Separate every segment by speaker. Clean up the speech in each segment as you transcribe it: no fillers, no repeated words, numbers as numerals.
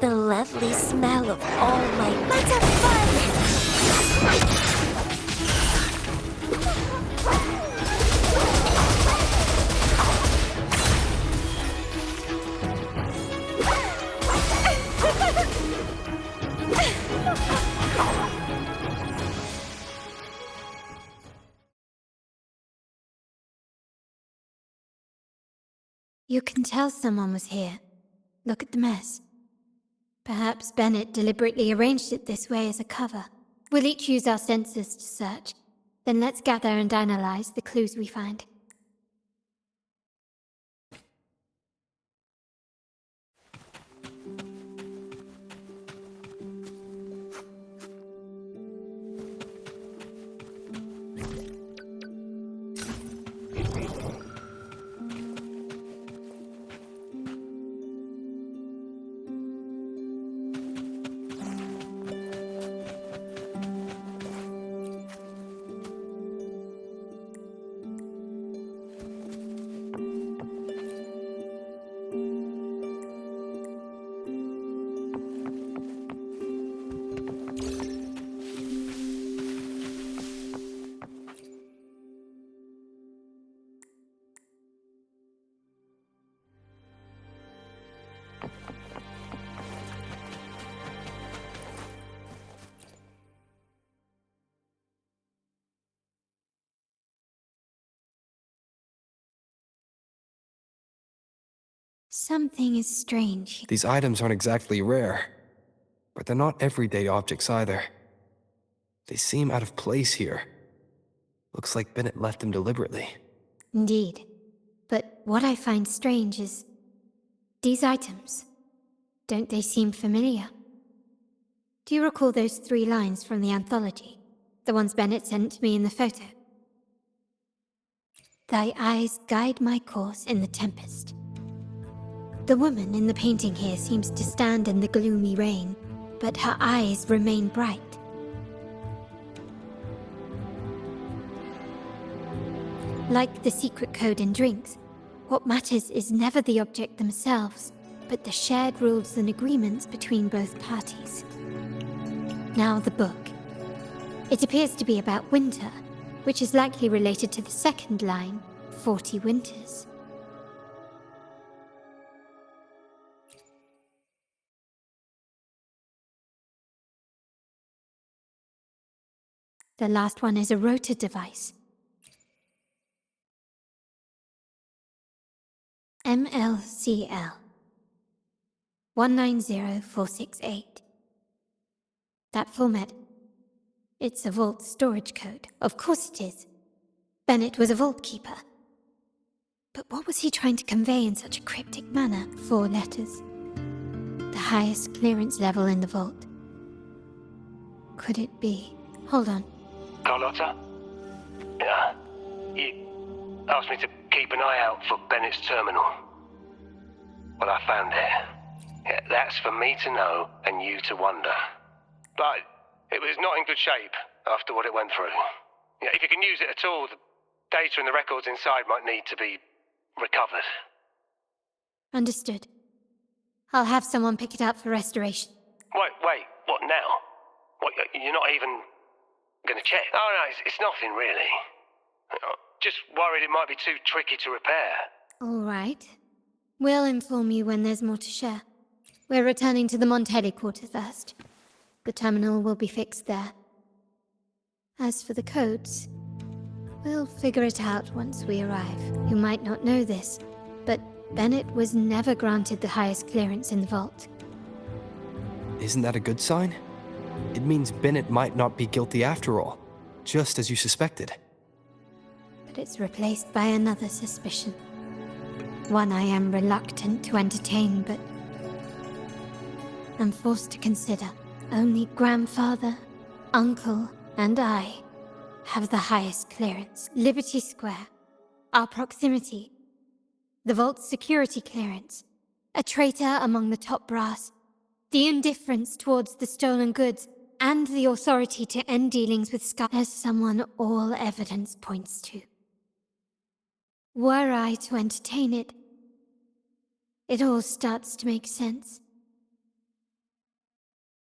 Speaker 1: The lovely smell of all my... Let's have fun!
Speaker 2: You can tell someone was here. Look at the mess. Perhaps Bennett deliberately arranged it this way as a cover. We'll each use our senses to search. Then let's gather and analyze the clues we find. Something is strange.
Speaker 3: These items aren't exactly rare, but they're not everyday objects either. They seem out of place here. Looks like Bennett left them deliberately.
Speaker 2: Indeed. But what I find strange is... these items. Don't they seem familiar? Do you recall those 3 lines from the anthology? The ones Bennett sent me in the photo? Thy eyes guide my course in the tempest. The woman in the painting here seems to stand in the gloomy rain, but her eyes remain bright. Like the secret code in drinks, what matters is never the object themselves, but the shared rules and agreements between both parties. Now the book. It appears to be about winter, which is likely related to the second line, 40 winters. The last one is a rotor device. MLCL 190468. That format. It's a vault storage code. Of course it is. Bennett was a vault keeper. But what was he trying to convey in such a cryptic manner? 4 letters. The highest clearance level in the vault. Could it be? Hold on.
Speaker 4: Carlotta? Yeah. You asked me to keep an eye out for Bennett's terminal. Well, I found it. Yeah, that's for me to know and you to wonder. But it was not in good shape after what it went through. Yeah, if you can use it at all, the data and the records inside might need to be recovered.
Speaker 2: Understood. I'll have someone pick it up for restoration.
Speaker 4: Wait, what now? What, you're not even gonna check? Oh no, it's nothing really. Just worried it might be too tricky to repair.
Speaker 2: All right. We'll inform you when there's more to share. We're returning to the Montelli quarter first. The terminal will be fixed there. As for the codes, we'll figure it out once we arrive. You might not know this, but Bennett was never granted the highest clearance in the vault.
Speaker 3: Isn't that a good sign? It means Bennett might not be guilty after all, just as you suspected.
Speaker 2: But it's replaced by another suspicion. One I am reluctant to entertain, but I'm forced to consider. Only grandfather, uncle, and I have the highest clearance. Liberty Square, our proximity, the vault's security clearance, a traitor among the top brass, the indifference towards the stolen goods, and the authority to end dealings with Sky, as someone all evidence points to. Were I to entertain it, it all starts to make sense.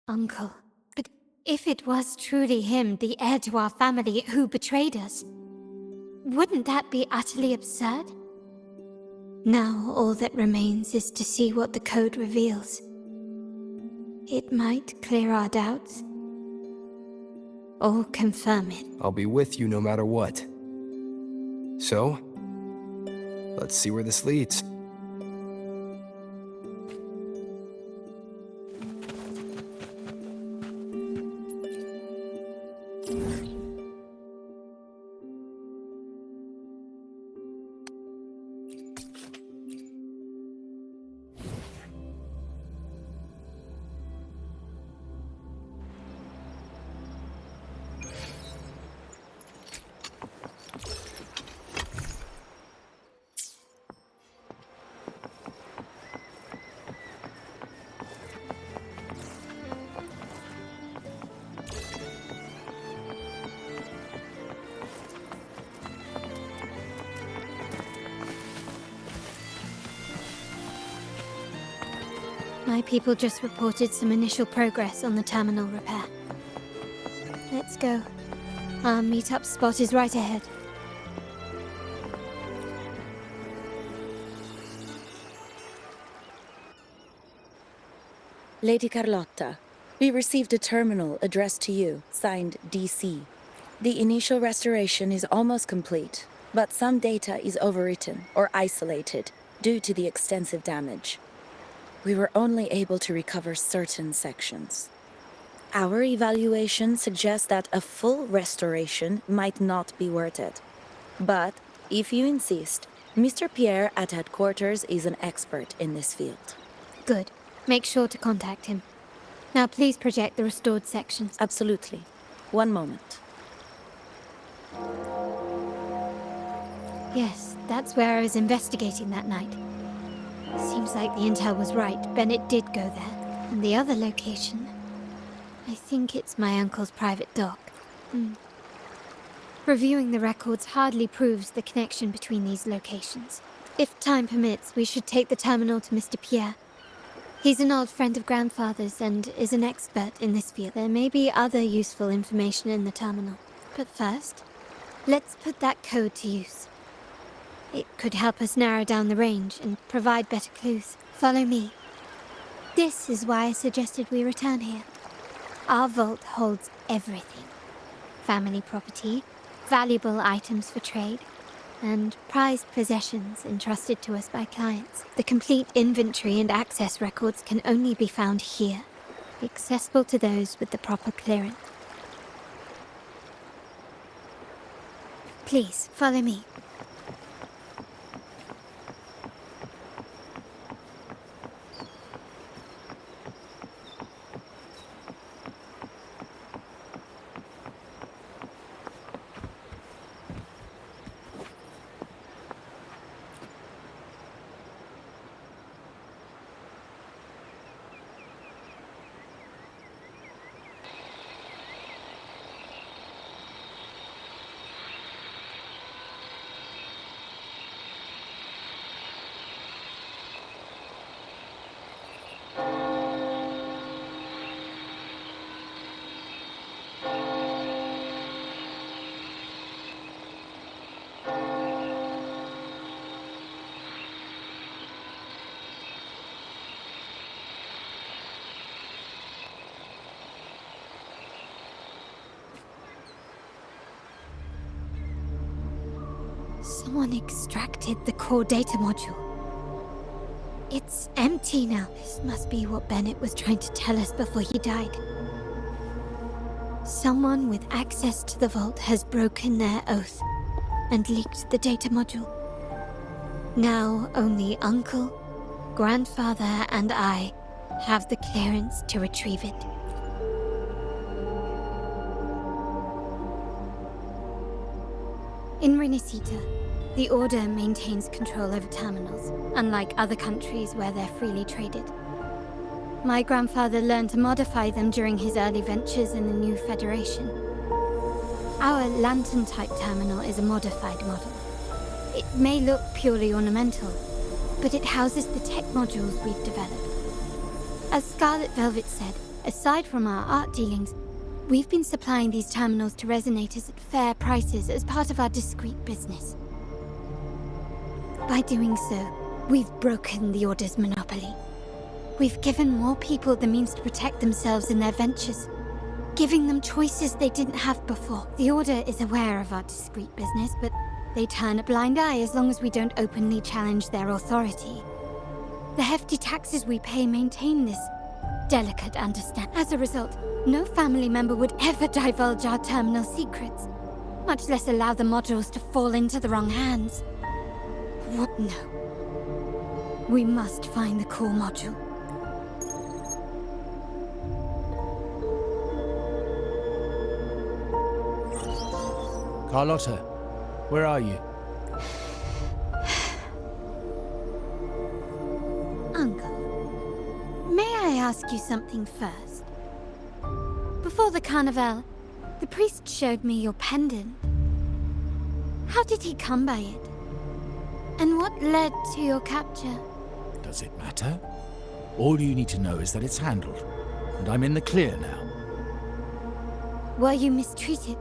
Speaker 2: Uncle. But if it was truly him, the heir to our family, who betrayed us, wouldn't that be utterly absurd? Now all that remains is to see what the code reveals. It might clear our doubts, or confirm it.
Speaker 3: I'll be with you no matter what. So, let's see where this leads.
Speaker 2: My people just reported some initial progress on the terminal repair. Let's go. Our meetup spot is right ahead.
Speaker 5: Lady Carlotta, we received a terminal addressed to you, signed DC. The initial restoration is almost complete, but some data is overwritten or isolated due to the extensive damage. We were only able to recover certain sections. Our evaluation suggests that a full restoration might not be worth it. But, if you insist, Mr. Pierre at headquarters is an expert in this field.
Speaker 2: Good. Make sure to contact him. Now please project the restored sections.
Speaker 5: Absolutely. One moment.
Speaker 2: Yes, that's where I was investigating that night. Seems like the intel was right. Bennett did go there. And the other location, I think it's my uncle's private dock. Reviewing the records hardly proves the connection between these locations. If time permits, we should take the terminal to Mr. Pierre. He's an old friend of Grandfather's and is an expert in this field. There may be other useful information in the terminal. But first, let's put that code to use. It could help us narrow down the range and provide better clues. Follow me. This is why I suggested we return here. Our vault holds everything. Family property, valuable items for trade, and prized possessions entrusted to us by clients. The complete inventory and access records can only be found here, accessible to those with the proper clearance. Please, follow me. Someone extracted the core data module. It's empty now. This must be what Bennett was trying to tell us before he died. Someone with access to the vault has broken their oath and leaked the data module. Now only Uncle, Grandfather, and I have the clearance to retrieve it. In Renacita, the Order maintains control over terminals, unlike other countries where they're freely traded. My grandfather learned to modify them during his early ventures in the new Federation. Our lantern-type terminal is a modified model. It may look purely ornamental, but it houses the tech modules we've developed. As Scarlet Velvet said, aside from our art dealings, we've been supplying these terminals to resonators at fair prices as part of our discreet business. By doing so, we've broken the Order's monopoly. We've given more people the means to protect themselves in their ventures, giving them choices they didn't have before. The Order is aware of our discreet business, but they turn a blind eye as long as we don't openly challenge their authority. The hefty taxes we pay maintain this delicate understanding. As a result, no family member would ever divulge our terminal secrets, much less allow the modules to fall into the wrong hands. What? No. We must find the core module.
Speaker 6: Carlotta, where are you?
Speaker 2: Uncle, may I ask you something first? Before the carnival, the priest showed me your pendant. How did he come by it? And what led to your capture?
Speaker 6: Does it matter? All you need to know is that it's handled, and I'm in the clear now.
Speaker 2: Were you mistreated?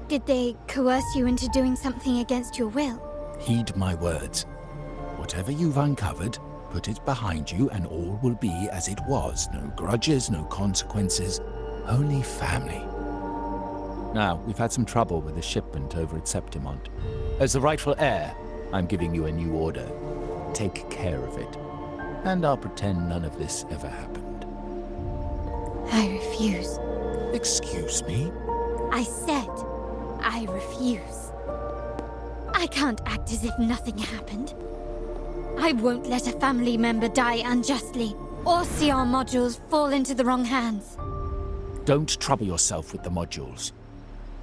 Speaker 2: Did they coerce you into doing something against your will?
Speaker 6: Heed my words. Whatever you've uncovered, put it behind you and all will be as it was. No grudges, no consequences, only family. Now, we've had some trouble with the shipment over at Septimont. As the rightful heir, I'm giving you a new order. Take care of it. And I'll pretend none of this ever happened.
Speaker 2: I refuse.
Speaker 6: Excuse me?
Speaker 2: I said I refuse. I can't act as if nothing happened. I won't let a family member die unjustly, or see our modules fall into the wrong hands.
Speaker 6: Don't trouble yourself with the modules.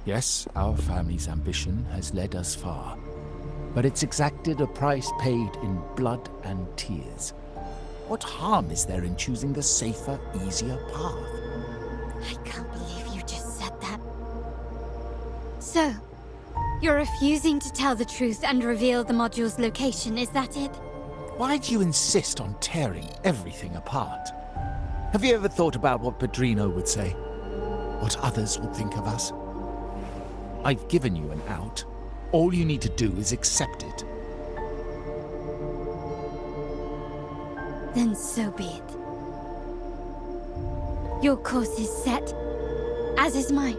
Speaker 6: Yes, our family's ambition has led us far, but it's exacted a price paid in blood and tears. What harm is there in choosing the safer, easier path?
Speaker 2: I can't believe you just said that. So, you're refusing to tell the truth and reveal the module's location, is that it?
Speaker 6: Why do you insist on tearing everything apart? Have you ever thought about what Padrino would say? What others would think of us? I've given you an out. All you need to do is accept it.
Speaker 2: Then so be it. Your course is set, as is mine.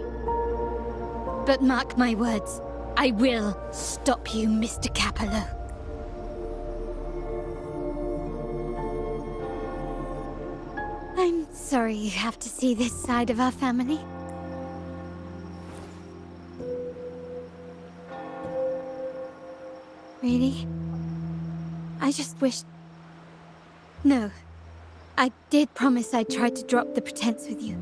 Speaker 2: But mark my words, I will stop you, Mr. Capello. I'm sorry you have to see this side of our family. Really? I just wished... No. I did promise I'd try to drop the pretense with you.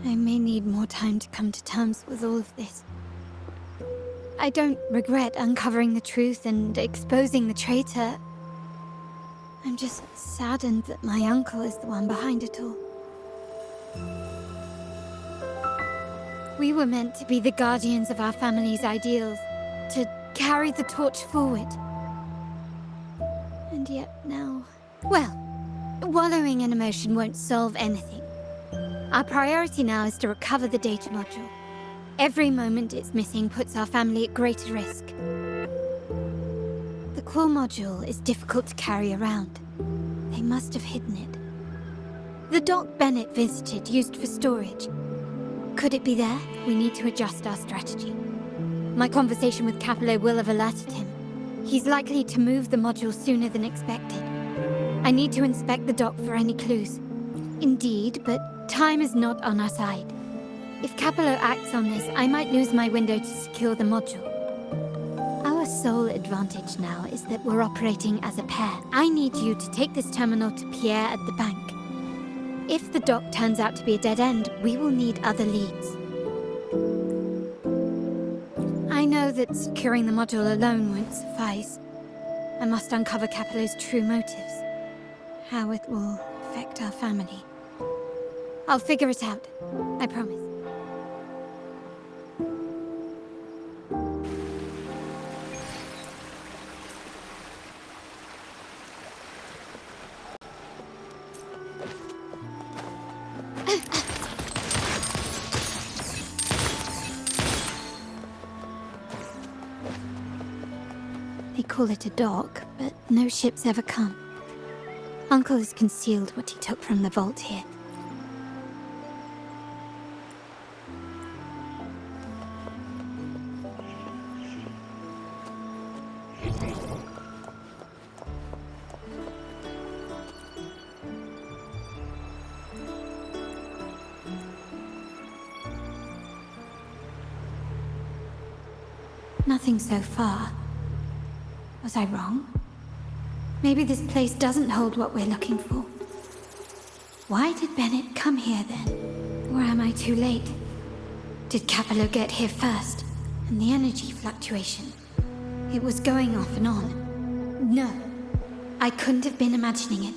Speaker 2: I may need more time to come to terms with all of this. I don't regret uncovering the truth and exposing the traitor. I'm just saddened that my uncle is the one behind it all. We were meant to be the guardians of our family's ideals, to carry the torch forward. And yet now... Well, wallowing in emotion won't solve anything. Our priority now is to recover the data module. Every moment it's missing puts our family at greater risk. The core module is difficult to carry around. They must have hidden it. The dock Bennett visited, used for storage. Could it be there? We need to adjust our strategy. My conversation with Capello will have alerted him. He's likely to move the module sooner than expected. I need to inspect the dock for any clues. Indeed, but time is not on our side. If Capello acts on this, I might lose my window to secure the module. Our sole advantage now is that we're operating as a pair. I need you to take this terminal to Pierre at the bank. If the dock turns out to be a dead end, we will need other leads. I know that securing the module alone won't suffice. I must uncover Capello's true motives. How it will affect our family. I'll figure it out. I promise. call it a dock, but no ships ever come. Uncle has concealed what he took from the vault here. Nothing so far. Was I wrong? Maybe this place doesn't hold what we're looking for. Why did Bennett come here then? Or am I too late? Did Capello get here first? And the energy fluctuation. It was going off and on. No. I couldn't have been imagining it.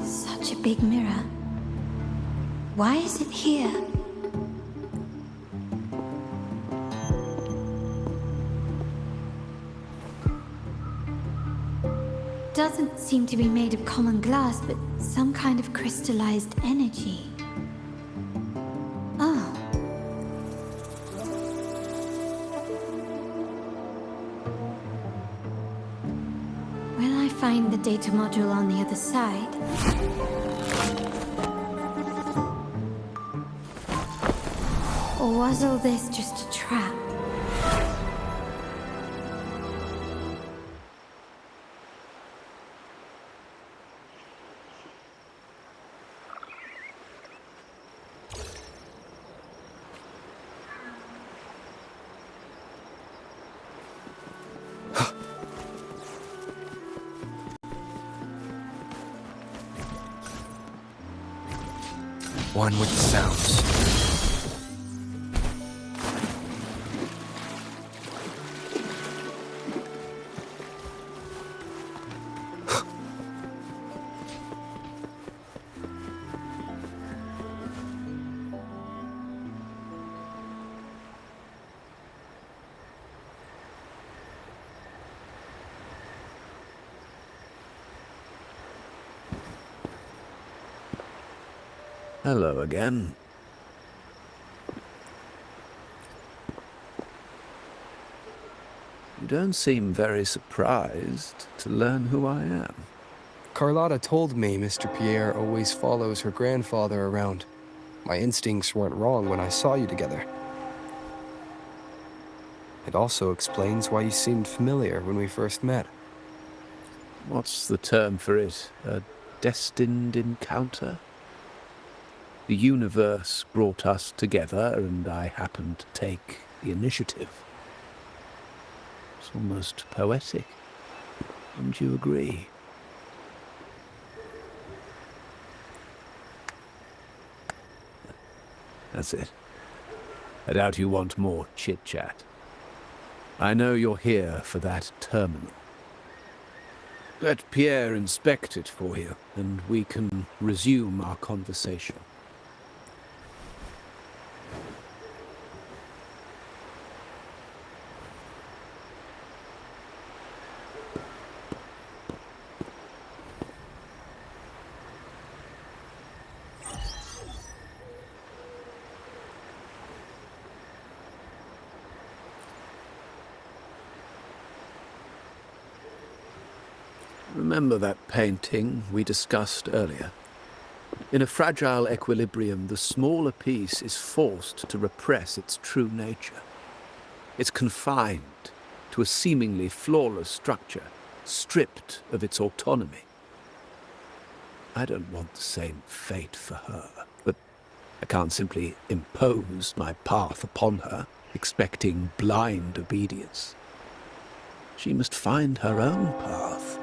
Speaker 2: Such a big mirror. Why is it here? Doesn't seem to be made of common glass, but some kind of crystallized energy. Oh. Will I find the data module on the other side? Or was all this just a trap?
Speaker 3: One with the sounds.
Speaker 7: Hello again. You don't seem very surprised to learn who I am.
Speaker 3: Carlotta told me Mr. Pierre always follows her grandfather around. My instincts weren't wrong when I saw you together. It also explains why you seemed familiar when we first met.
Speaker 7: What's the term for it? A destined encounter? The universe brought us together, and I happened to take the initiative. It's almost poetic. Wouldn't you agree? That's it. I doubt you want more chit-chat. I know you're here for that terminal. Let Pierre inspect it for you, and we can resume our conversation. Remember that painting we discussed earlier? In a fragile equilibrium, the smaller piece is forced to repress its true nature. It's confined to a seemingly flawless structure, stripped of its autonomy. I don't want the same fate for her, but I can't simply impose my path upon her, expecting blind obedience. She must find her own path,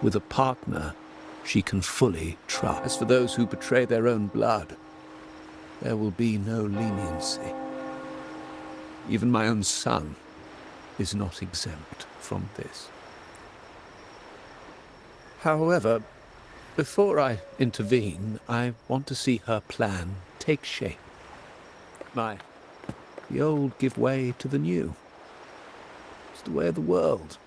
Speaker 7: with a partner she can fully trust. As for those who betray their own blood, there will be no leniency. Even my own son is not exempt from this. However, before I intervene, I want to see her plan take shape. The old give way to the new. It's the way of the world.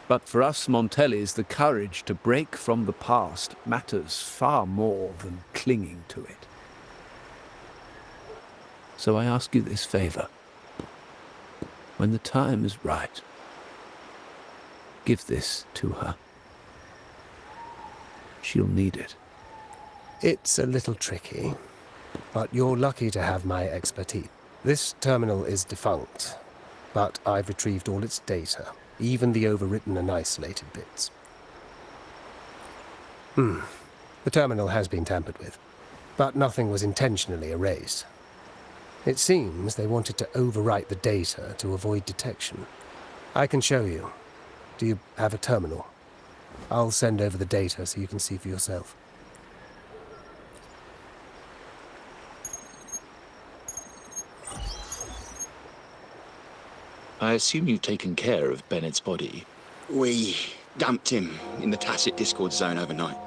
Speaker 7: But for us Montellis, the courage to break from the past matters far more than clinging to it. So I ask you this favor. When the time is right, give this to her. She'll need it.
Speaker 8: It's a little tricky, but you're lucky to have my expertise. This terminal is defunct, but I've retrieved all its data, even the overwritten and isolated bits. The terminal has been tampered with, but nothing was intentionally erased. It seems they wanted to overwrite the data to avoid detection. I can show you. Do you have a terminal? I'll send over the data so you can see for yourself.
Speaker 6: I assume you've taken care of Bennett's body.
Speaker 9: We dumped him in the tacit Discord zone overnight.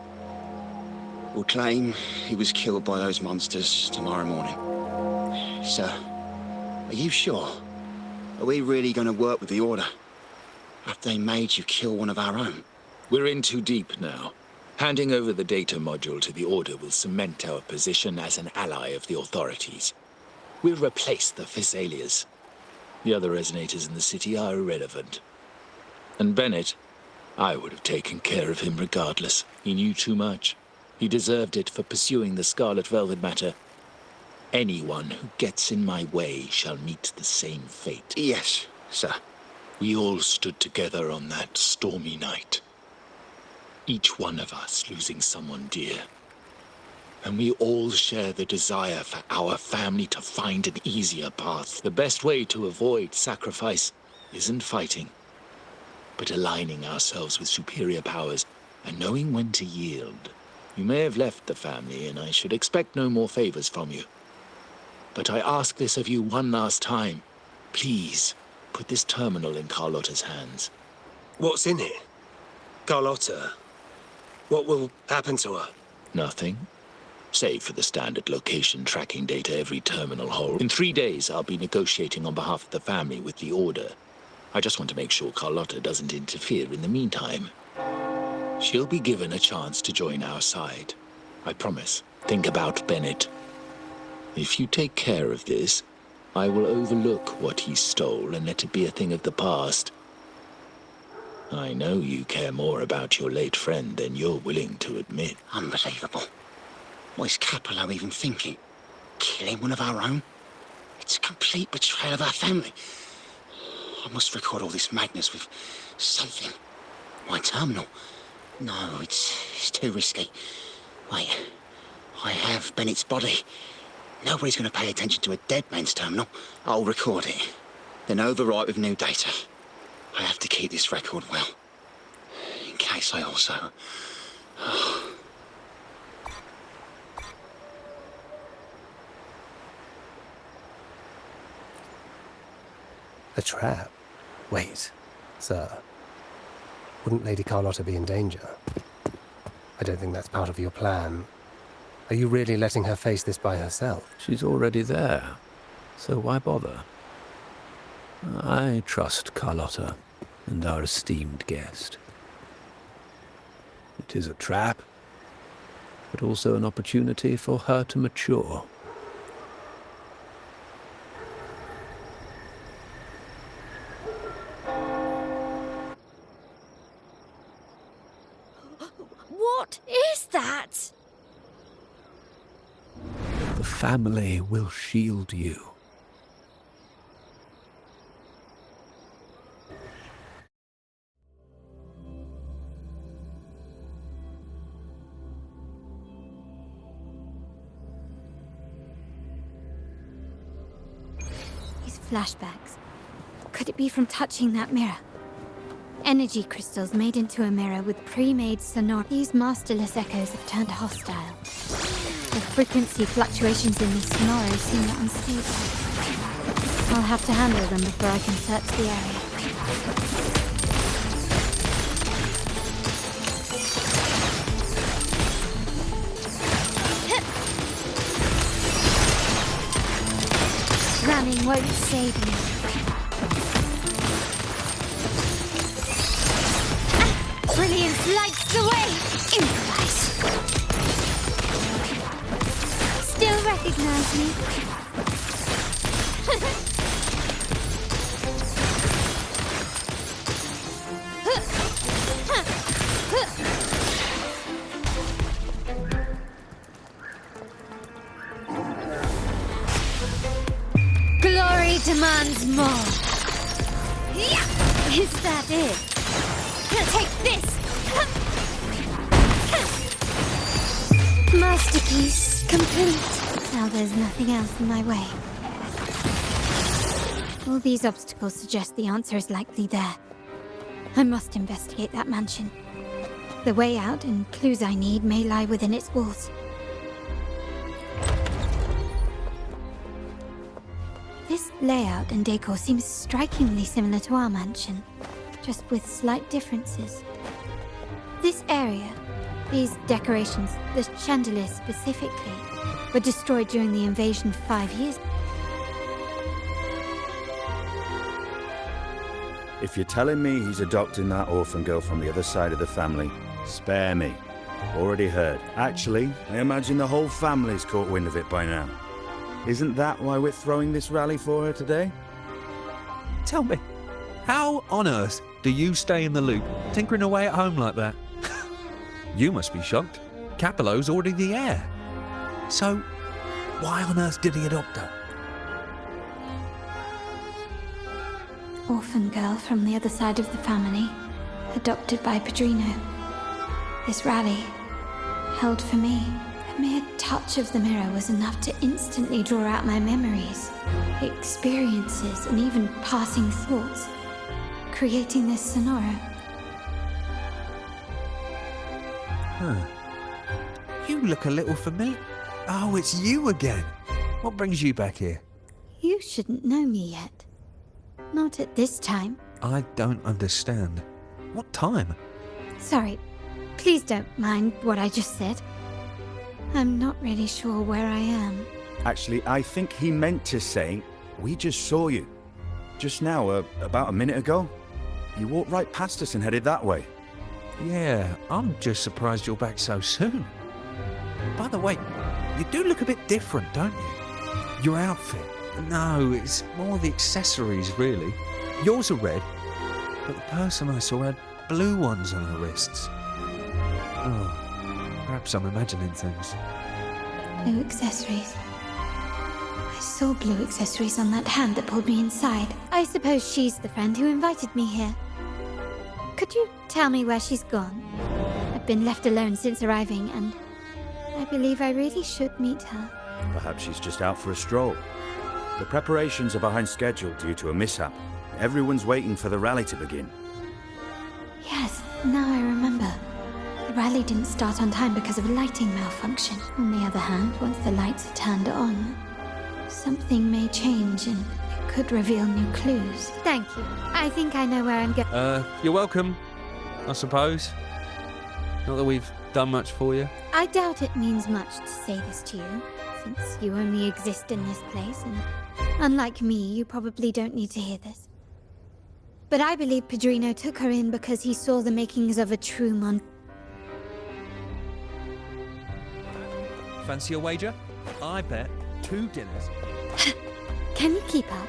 Speaker 9: We'll claim he was killed by those monsters tomorrow morning. Sir, are you sure? Are we really going to work with the Order? Have they made you kill one of our own?
Speaker 6: We're in too deep now. Handing over the data module to the Order will cement our position as an ally of the authorities. We'll replace the Physaelias. The other resonators in the city are irrelevant. And Bennett, I would have taken care of him regardless. He knew too much. He deserved it for pursuing the Scarlet Velvet matter. Anyone who gets in my way shall meet the same fate.
Speaker 9: Yes, sir.
Speaker 6: We all stood together on that stormy night. Each one of us losing someone dear. And we all share the desire for our family to find an easier path. The best way to avoid sacrifice isn't fighting, but aligning ourselves with superior powers and knowing when to yield. You may have left the family, and I should expect no more favors from you. But I ask this of you one last time. Please, put this terminal in Carlotta's hands.
Speaker 10: What's in it? Carlotta? What will happen to her?
Speaker 6: Nothing. Save for the standard location tracking data every terminal holds. In 3 days, I'll be negotiating on behalf of the family with the Order. I just want to make sure Carlotta doesn't interfere in the meantime. She'll be given a chance to join our side. I promise. Think about Bennett. If you take care of this, I will overlook what he stole and let it be a thing of the past. I know you care more about your late friend than you're willing to admit.
Speaker 9: Unbelievable. What is Capello even thinking? Killing one of our own? It's a complete betrayal of our family. I must record all this madness with something. My terminal? No, it's too risky. Wait, I have Bennett's body. Nobody's going to pay attention to a dead man's terminal. I'll record it, then overwrite with new data. I have to keep this record well, in case I also...
Speaker 8: A trap? Wait, sir. Wouldn't Lady Carlotta be in danger? I don't think that's part of your plan. Are you really letting her face this by herself?
Speaker 7: She's already there, so why bother? I trust Carlotta and our esteemed guest. It is a trap, but also an opportunity for her to mature.
Speaker 1: What is that?
Speaker 7: The family will shield you.
Speaker 2: These flashbacks. Could it be from touching that mirror? Energy crystals made into a mirror with pre-made sonor. These masterless echoes have turned hostile. The frequency fluctuations in these sonoros seem unstable. I'll have to handle them before I can search the area. Running won't save me. Brilliance lights the way! Improvise! Still recognize me? family demands more. Is that it? Take this! Masterpiece complete. Now there's nothing else in my way. All these obstacles suggest the answer is likely there. I must investigate that mansion. The way out and clues I need may lie within its walls. This layout and decor seems strikingly similar to our mansion, just with slight differences. This area, these decorations, the chandeliers specifically, were destroyed during the invasion 5 years.
Speaker 11: If you're telling me he's adopting that orphan girl from the other side of the family, spare me. Already heard. Actually, I imagine the whole family's caught wind of it by now. Isn't that why we're throwing this rally for her today?
Speaker 12: Tell me, how on earth do you stay in the loop, tinkering away at home like that? You must be shocked. Capello's already the heir. So, why on earth did he adopt her?
Speaker 2: Orphan girl from the other side of the family, adopted by Padrino. This rally, held for me. A mere touch of the mirror was enough to instantly draw out my memories, experiences, and even passing thoughts, creating this sonora.
Speaker 12: Huh. You look a little familiar. Oh, it's you again. What brings you back here?
Speaker 2: You shouldn't know me yet. Not at this time.
Speaker 12: I don't understand. What time?
Speaker 2: Sorry. Please don't mind what I just said. I'm not really sure where I am.
Speaker 11: Actually, I think he meant to say, we just saw you. Just now, about a minute ago. You walked right past us and headed that way.
Speaker 12: Yeah, I'm just surprised you're back so soon. By the way, you do look a bit different, don't you? Your outfit. No, it's more the accessories, really. Yours are red, but the person I saw had blue ones on her wrists. Oh, perhaps I'm imagining things.
Speaker 2: Blue accessories. I saw blue accessories on that hand that pulled me inside. I suppose she's the friend who invited me here. Could you tell me where she's gone? I've been left alone since arriving, and I believe I really should meet her.
Speaker 11: Perhaps she's just out for a stroll. The preparations are behind schedule due to a mishap. Everyone's waiting for the rally to begin.
Speaker 2: Yes, now I remember. The rally didn't start on time because of a lighting malfunction. On the other hand, once the lights are turned on, something may change and it could reveal new clues. Thank you. I think I know where I'm going.
Speaker 12: You're welcome, I suppose. Not that we've done much for you.
Speaker 2: I doubt it means much to say this to you, since you only exist in this place, and unlike me, you probably don't need to hear this. But I believe Padrino took her in because he saw the makings of a true
Speaker 12: Fancy a wager? I bet 2 dinners.
Speaker 2: Can you keep up?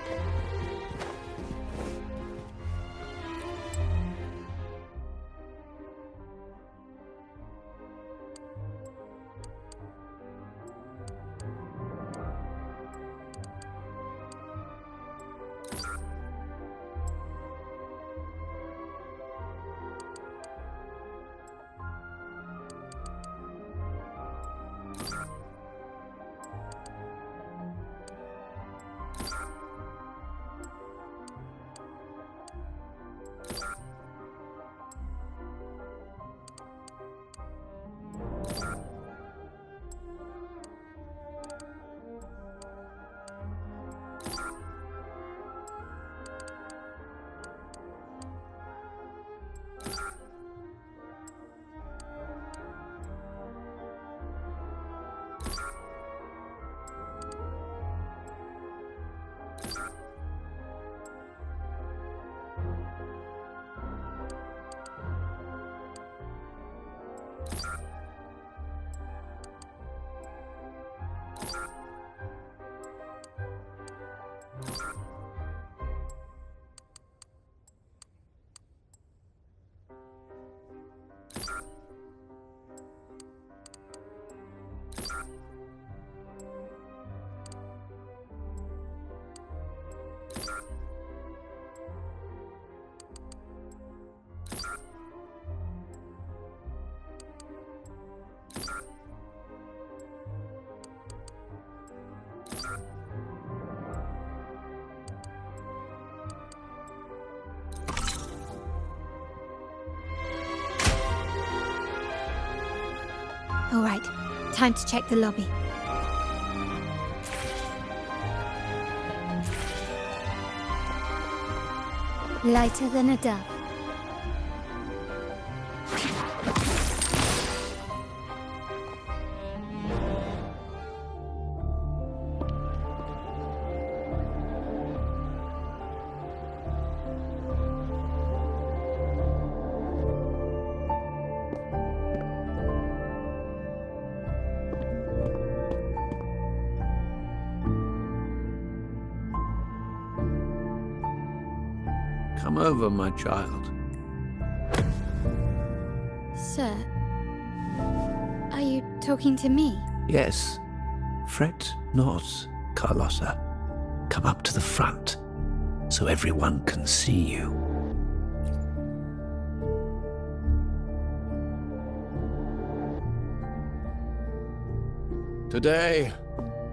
Speaker 2: All right, time to check the lobby. Lighter than a dove.
Speaker 7: Come over, my child.
Speaker 2: Sir, are you talking to me?
Speaker 7: Yes. Fret not, Carlotta. Come up to the front, so everyone can see you. Today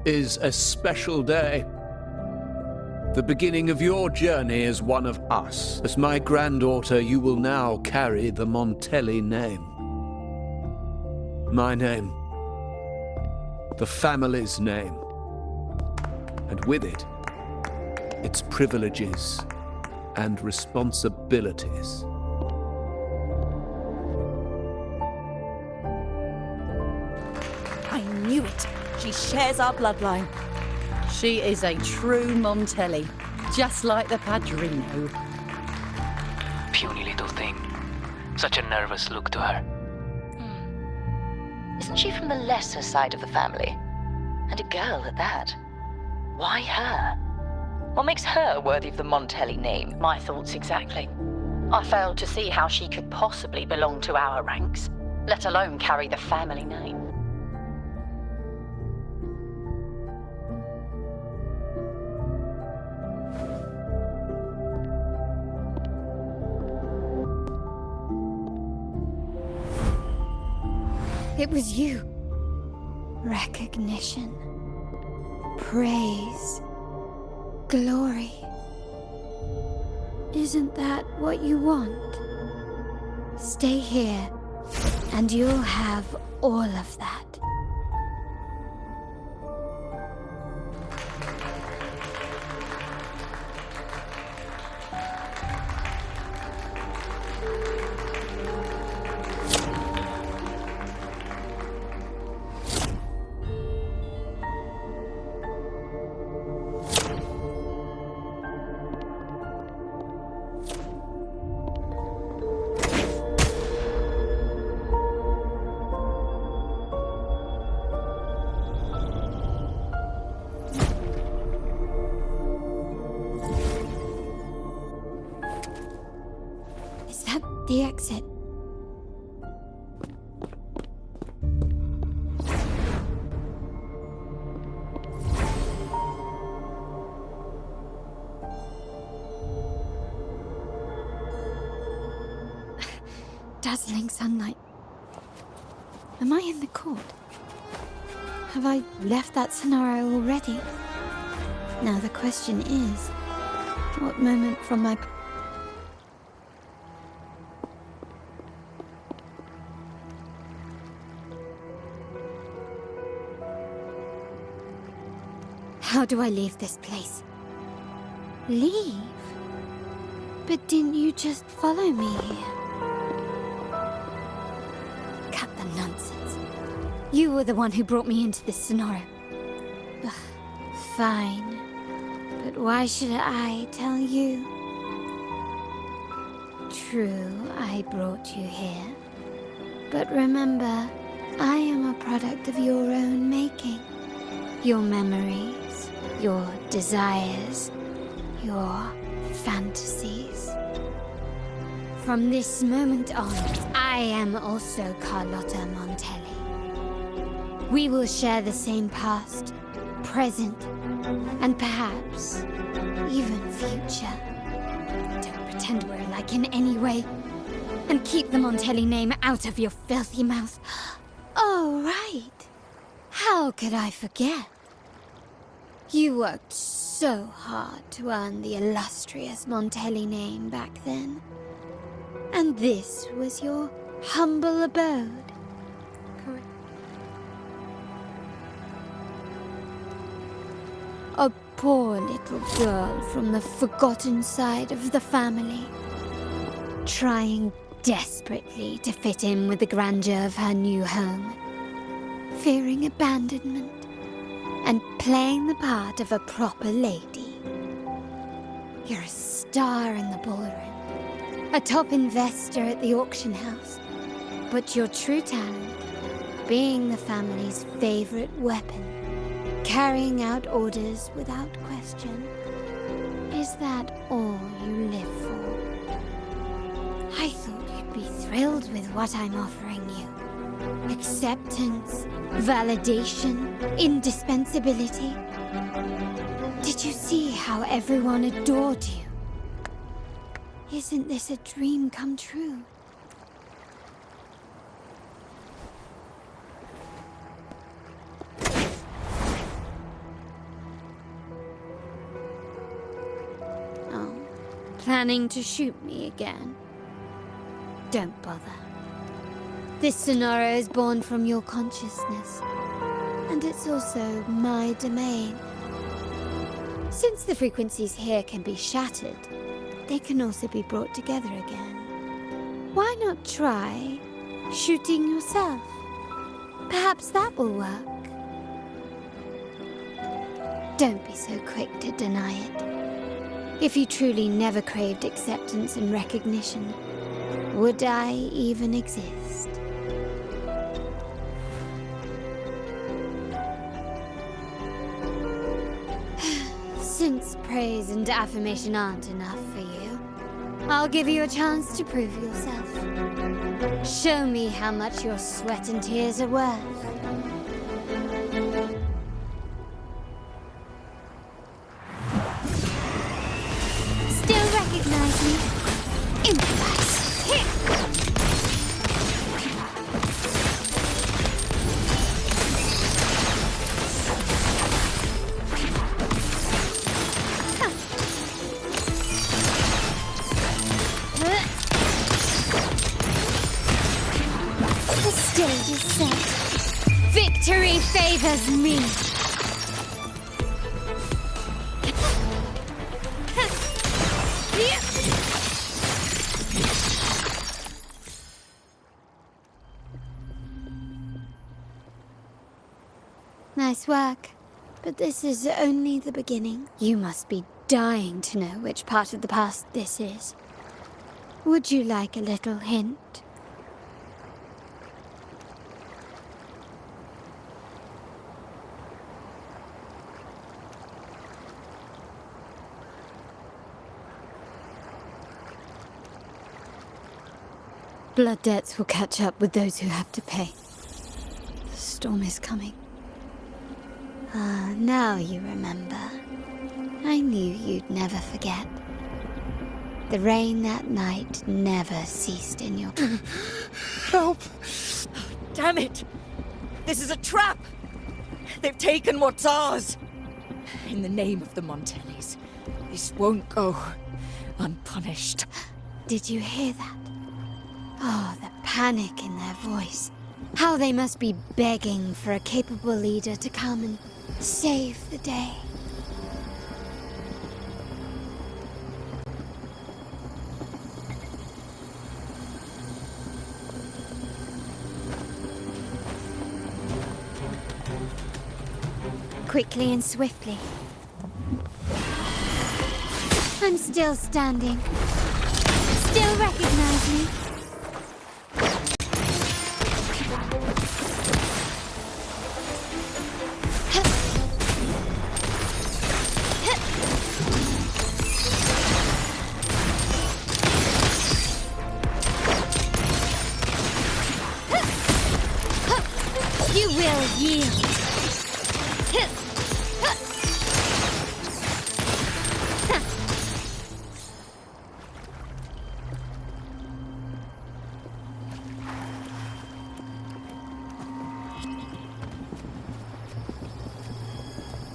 Speaker 7: is a special day. The beginning of your journey as one of us. As my granddaughter, you will now carry the Montelli name. My name. The family's name. And with it, its privileges and responsibilities.
Speaker 13: I knew it. She shares our bloodline. She is a true Montelli, just like the Padrino.
Speaker 14: Puny little thing. Such a nervous look to her.
Speaker 15: Isn't she from the lesser side of the family? And a girl at that. Why her? What makes her worthy of the Montelli name?
Speaker 16: My thoughts exactly. I failed to see how she could possibly belong to our ranks, let alone carry the family name.
Speaker 2: It was you. Recognition. Praise. Glory. Isn't that what you want? Stay here, and you'll have all of that. The exit. Dazzling sunlight. Am I in the court? Have I left that scenario already? Now the question is, what moment from my... How do I leave this place? Leave? But didn't you just follow me here? Cut the nonsense. You were the one who brought me into this scenario. Ugh, fine. But why should I tell you? True, I brought you here. But remember, I am a product of your own making. Your memories, your desires, your fantasies. From this moment on, I am also Carlotta Montelli. We will share the same past, present, and perhaps even future. Don't pretend we're alike in any way, and keep the Montelli name out of your filthy mouth. Oh, right. How could I forget? You worked so hard to earn the illustrious Montelli name back then. And this was your humble abode. Correct. poor little girl from the forgotten side of the family, trying desperately to fit in with the grandeur of her new home, fearing abandonment, and playing the part of a proper lady. You're a star in the ballroom, a top investor at the auction house, but your true talent, being the family's favorite weapon, carrying out orders without question, is that all you live for? I thought you'd be thrilled with what I'm offering you. Acceptance, validation, indispensability. Did you see how everyone adored you? Isn't this a dream come true? Oh, planning to shoot me again? Don't bother. This scenario is born from your consciousness, and it's also my domain. Since the frequencies here can be shattered, they can also be brought together again. Why not try shooting yourself? Perhaps that will work. Don't be so quick to deny it. If you truly never craved acceptance and recognition, would I even exist? Since praise and affirmation aren't enough for you, I'll give you a chance to prove yourself. Show me how much your sweat and tears are worth. Still recognize me? Improvise. Here! The stage is set. Victory favors me. Nice work. But this is only the beginning. You must be dying to know which part of the past this is. Would you like a little hint? Blood debts will catch up with those who have to pay. The storm is coming. Ah, now you remember. I knew you'd never forget. The rain that night never ceased in your...
Speaker 17: Help! Damn it! This is a trap! They've taken what's ours! In the name of the Montellis, this won't go unpunished.
Speaker 2: Did you hear that? Oh, the panic in their voice. How they must be begging for a capable leader to come and save the day. Quickly and swiftly. I'm still standing. Still recognize me. You will yield.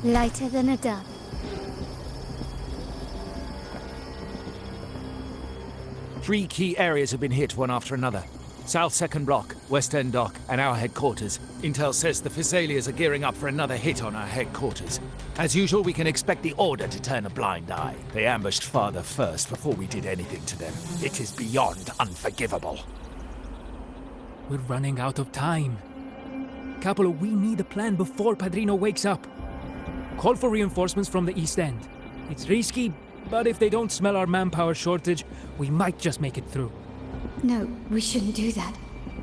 Speaker 2: Lighter than a dove.
Speaker 18: Three key areas have been hit one after another. South 2nd Block, West End Dock, and our headquarters. Intel says the Physaelias are gearing up for another hit on our headquarters. As usual, we can expect the Order to turn a blind eye. They ambushed Father first before we did anything to them. It is beyond unforgivable.
Speaker 19: We're running out of time. Capolo, we need a plan before Padrino wakes up. Call for reinforcements from the East End. It's risky, but if they don't smell our manpower shortage, we might just make it through.
Speaker 2: No, we shouldn't do that.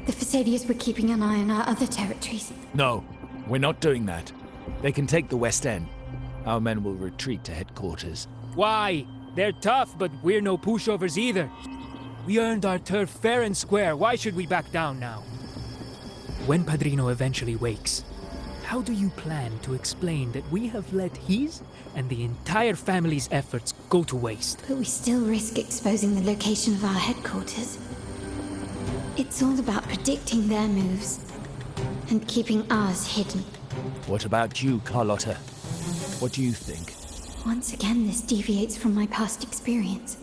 Speaker 2: The Fesalias were keeping an eye on our other territories.
Speaker 18: No, we're not doing that. They can take the West End. Our men will retreat to headquarters.
Speaker 19: Why? They're tough, but we're no pushovers either. We earned our turf fair and square. Why should we back down now? When Padrino eventually wakes, how do you plan to explain that we have let his and the entire family's efforts go to waste?
Speaker 2: But we still risk exposing the location of our headquarters. It's all about predicting their moves and keeping ours hidden.
Speaker 18: What about you, Carlotta? What do you think?
Speaker 2: Once again, this deviates from my past experience.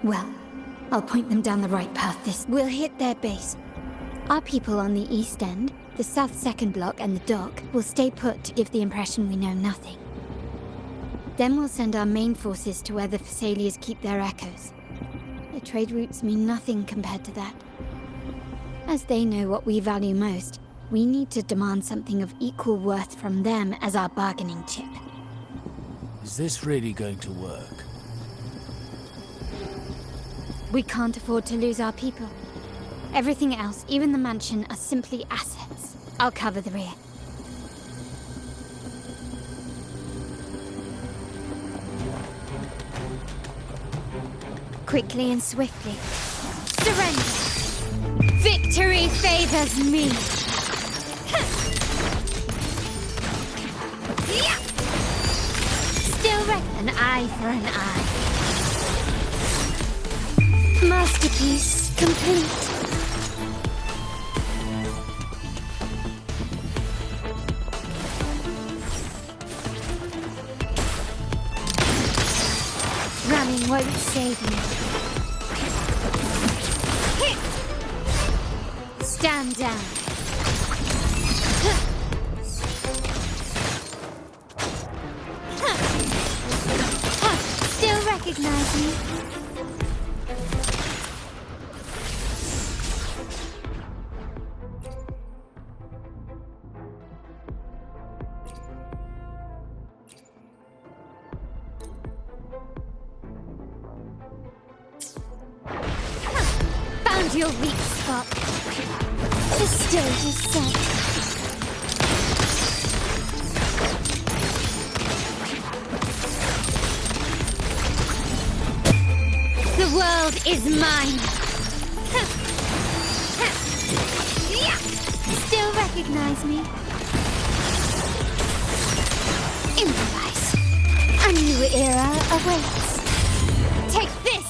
Speaker 2: Well, I'll point them down the right path. We'll hit their base. Our people on the East End, the South Second Block and the Dock will stay put to give the impression we know nothing. Then we'll send our main forces to where the Fesalias keep their echoes. The trade routes mean nothing compared to that. As they know what we value most, we need to demand something of equal worth from them as our bargaining chip.
Speaker 18: Is this really going to work?
Speaker 2: We can't afford to lose our people. Everything else, even the mansion, are simply assets. I'll cover the rear. Quickly and swiftly. Surrender! Victory favors me! Still an eye for an eye. Masterpiece complete. Running won't save me. Stand down. Still recognize me? Found your weak spot. The stage is set. The world is mine. Still recognize me? Improvise. A new era awaits. Take this!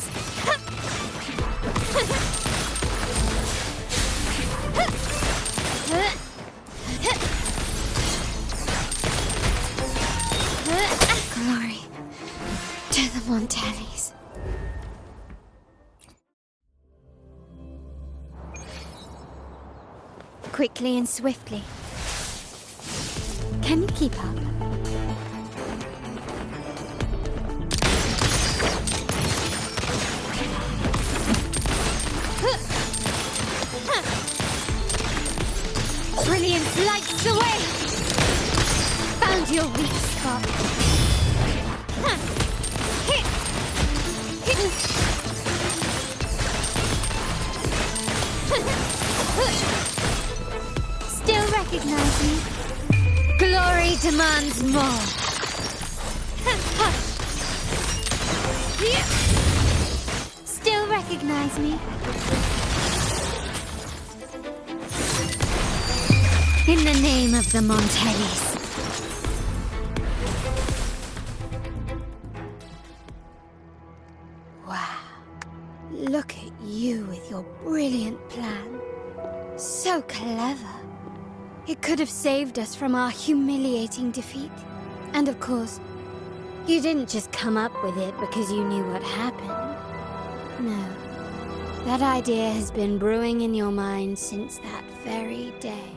Speaker 2: Glory to the Montellis. Quickly and swiftly. Can you keep up? Brilliance lights the way! Found your weak spot. Still recognize me? Glory demands more. Still recognize me? In the name of the Montellis. Wow. Look at you with your brilliant plan. So clever. It could have saved us from our humiliating defeat. And of course, you didn't just come up with it because you knew what happened. No. That idea has been brewing in your mind since that very day.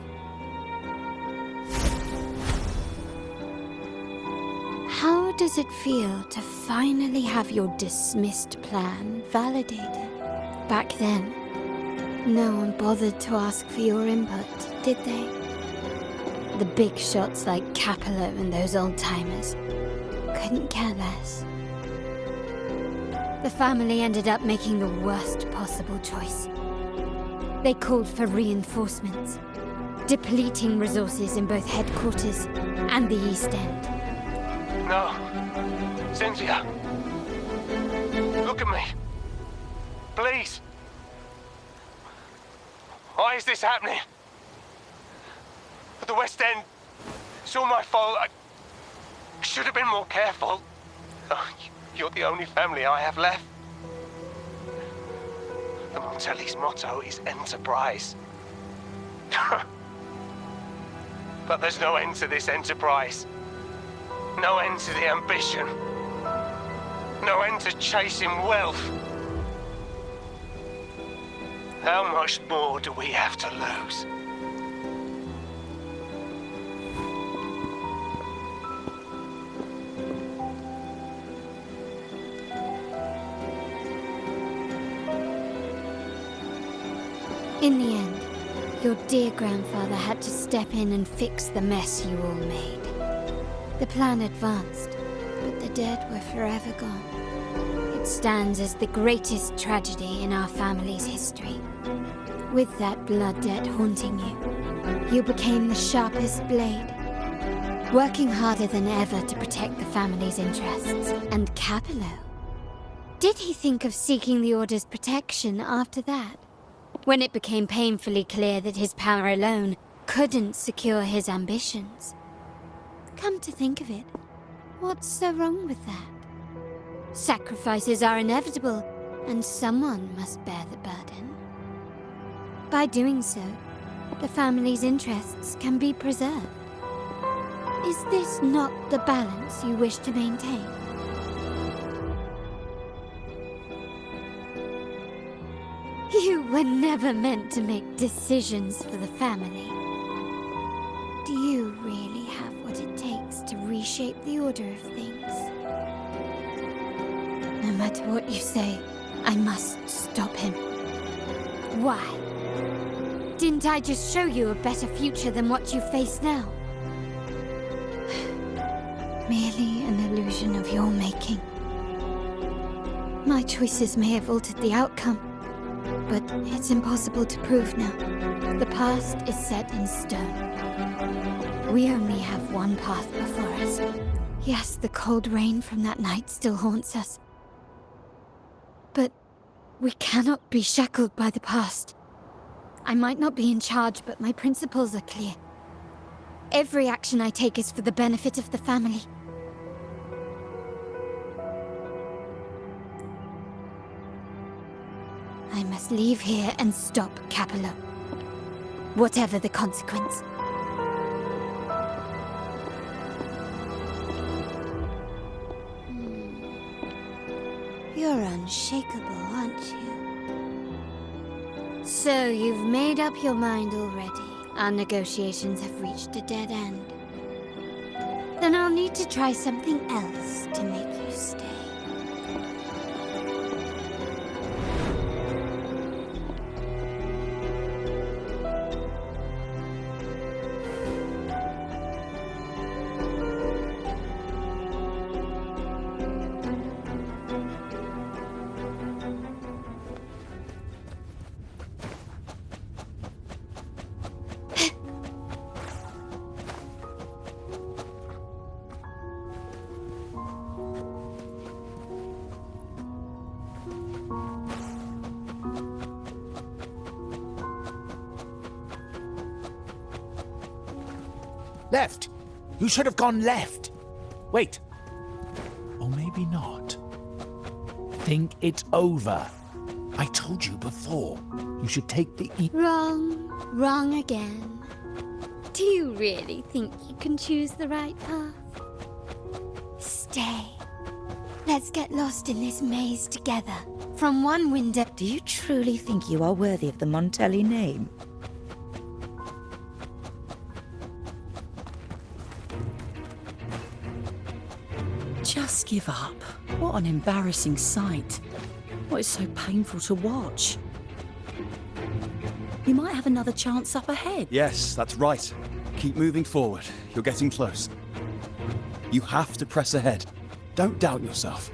Speaker 2: does it feel to finally have your dismissed plan validated? Back then, no one bothered to ask for your input, did they? The big shots like Capello and those old-timers couldn't care less. The family ended up making the worst possible choice. They called for reinforcements, depleting resources in both headquarters and the East End.
Speaker 4: No. Cynthia. Look at me. Please. Why is this happening? The West End. It's all my fault. I should have been more careful. Oh, you're the only family I have left. The Montelli's motto is enterprise. But there's no end to this enterprise. No end to the ambition. No end to chasing wealth. How much more do we have to lose?
Speaker 2: In the end, your dear grandfather had to step in and fix the mess you all made. The plan advanced, but the dead were forever gone. It stands as the greatest tragedy in our family's history. With that blood debt haunting you, you became the sharpest blade, working harder than ever to protect the family's interests. And Capello? Did he think of seeking the Order's protection after that? When it became painfully clear that his power alone couldn't secure his ambitions. Come to think of it, what's so wrong with that? Sacrifices are inevitable, and someone must bear the burden. By doing so, the family's interests can be preserved. Is this not the balance you wish to maintain? You were never meant to make decisions for the family. Do you really have what it takes to reshape the order of things? No matter what you say, I must stop him. Why? Didn't I just show you a better future than what you face now? Merely an illusion of your making. My choices may have altered the outcome, but it's impossible to prove now. The past is set in stone. We only have one path before us. Yes, the cold rain from that night still haunts us. But we cannot be shackled by the past. I might not be in charge, but my principles are clear. Every action I take is for the benefit of the family. I must leave here and stop Capello. Whatever the consequence. You're unshakable, aren't you? So you've made up your mind already. Our negotiations have reached a dead end. Then I'll need to try something else to make you stay.
Speaker 18: Left! You should have gone left! Wait. Or maybe not. Think it over. I told you before. You should take the
Speaker 2: Wrong again. Do you really think you can choose the right path? Stay. Let's get lost in this maze together. From one window...
Speaker 5: Do you truly think you are worthy of the Montelli name?
Speaker 13: give up? What an embarrassing sight. What is so painful to watch? You might have another chance up ahead.
Speaker 11: Yes, that's right. Keep moving forward. You're getting close. You have to press ahead. Don't doubt yourself.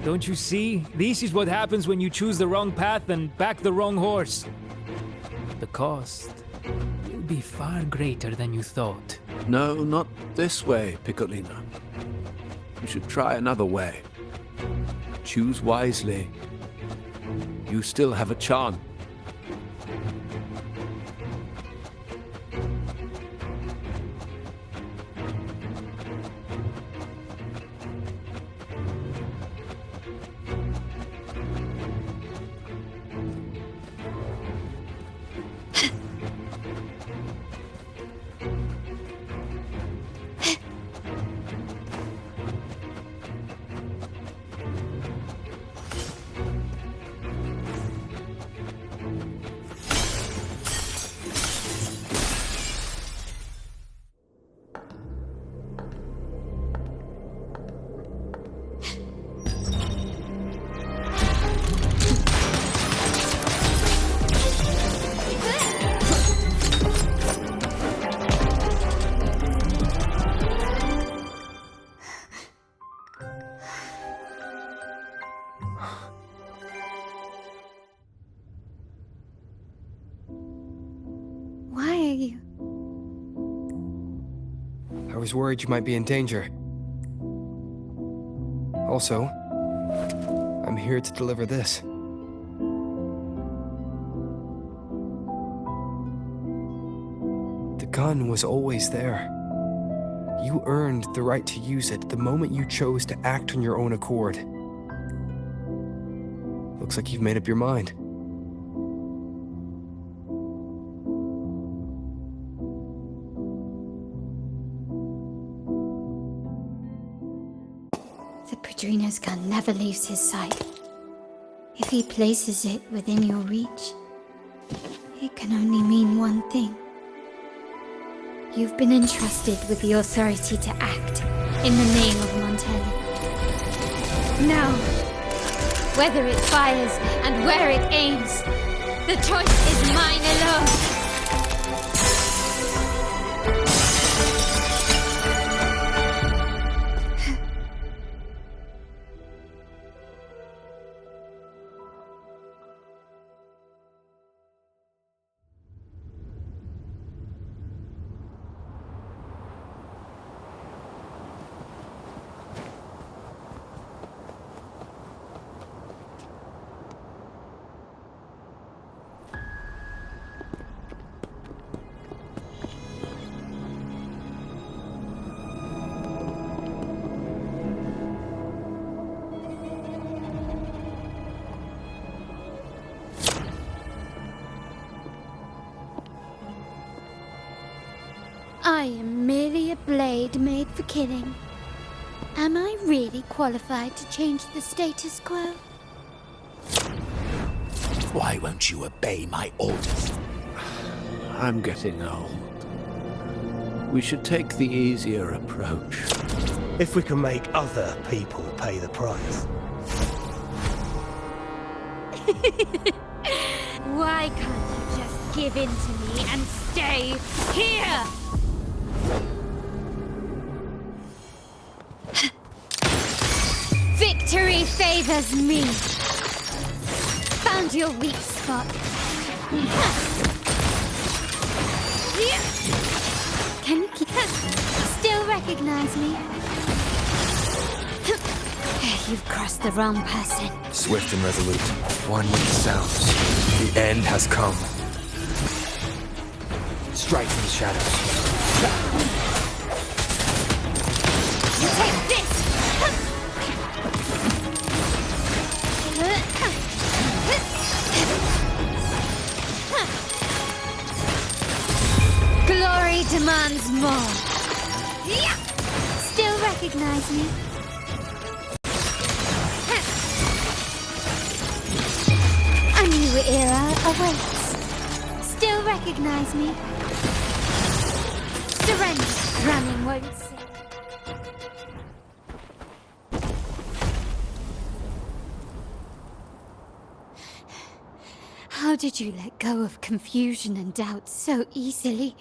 Speaker 19: Don't you see? This is what happens when you choose the wrong path and back the wrong horse. The cost will be far greater than you thought.
Speaker 7: No, not this way, Piccolino. You should try another way. Choose wisely. You still have a chance.
Speaker 2: Why are you?
Speaker 3: I was worried you might be in danger. Also, I'm here to deliver this. The gun was always there. You earned the right to use it the moment you chose to act on your own accord. Looks like you've made up your mind.
Speaker 2: The Padrino's gun never leaves his side. If he places it within your reach, it can only mean one thing. You've been entrusted with the authority to act in the name of Montelli. Now, whether it fires and where it aims, the choice is mine alone. I am merely a blade made for killing. Am I really qualified to change the status quo?
Speaker 18: Why won't you obey my orders?
Speaker 7: I'm getting old. We should take the easier approach.
Speaker 10: If we can make other people pay the price.
Speaker 2: Why can't you just give in to me and stay here? Victory favors me. Found your weak spot. Can you still recognize me? You've crossed the wrong person.
Speaker 3: Swift and resolute, one with the sounds. The end has come. Strike from the shadows.
Speaker 2: Take this! Glory demands more. Still recognize me? A new era awaits. Still recognize me? Surrender, running won't sink. How did you let go of confusion and doubt so easily?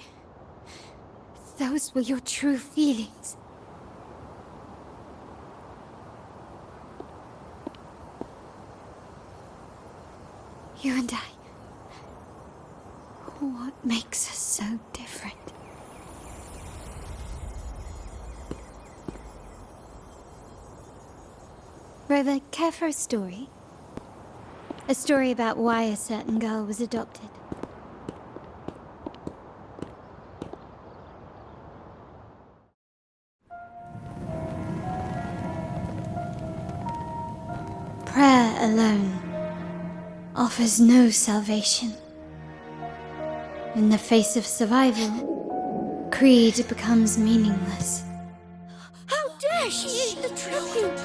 Speaker 2: Those were your true feelings. You and I. What makes us so different? Rover, care for a story? A story about why a certain girl was adopted. Prayer alone offers no salvation. In the face of survival, creed becomes meaningless.
Speaker 1: How dare she eat the tribute?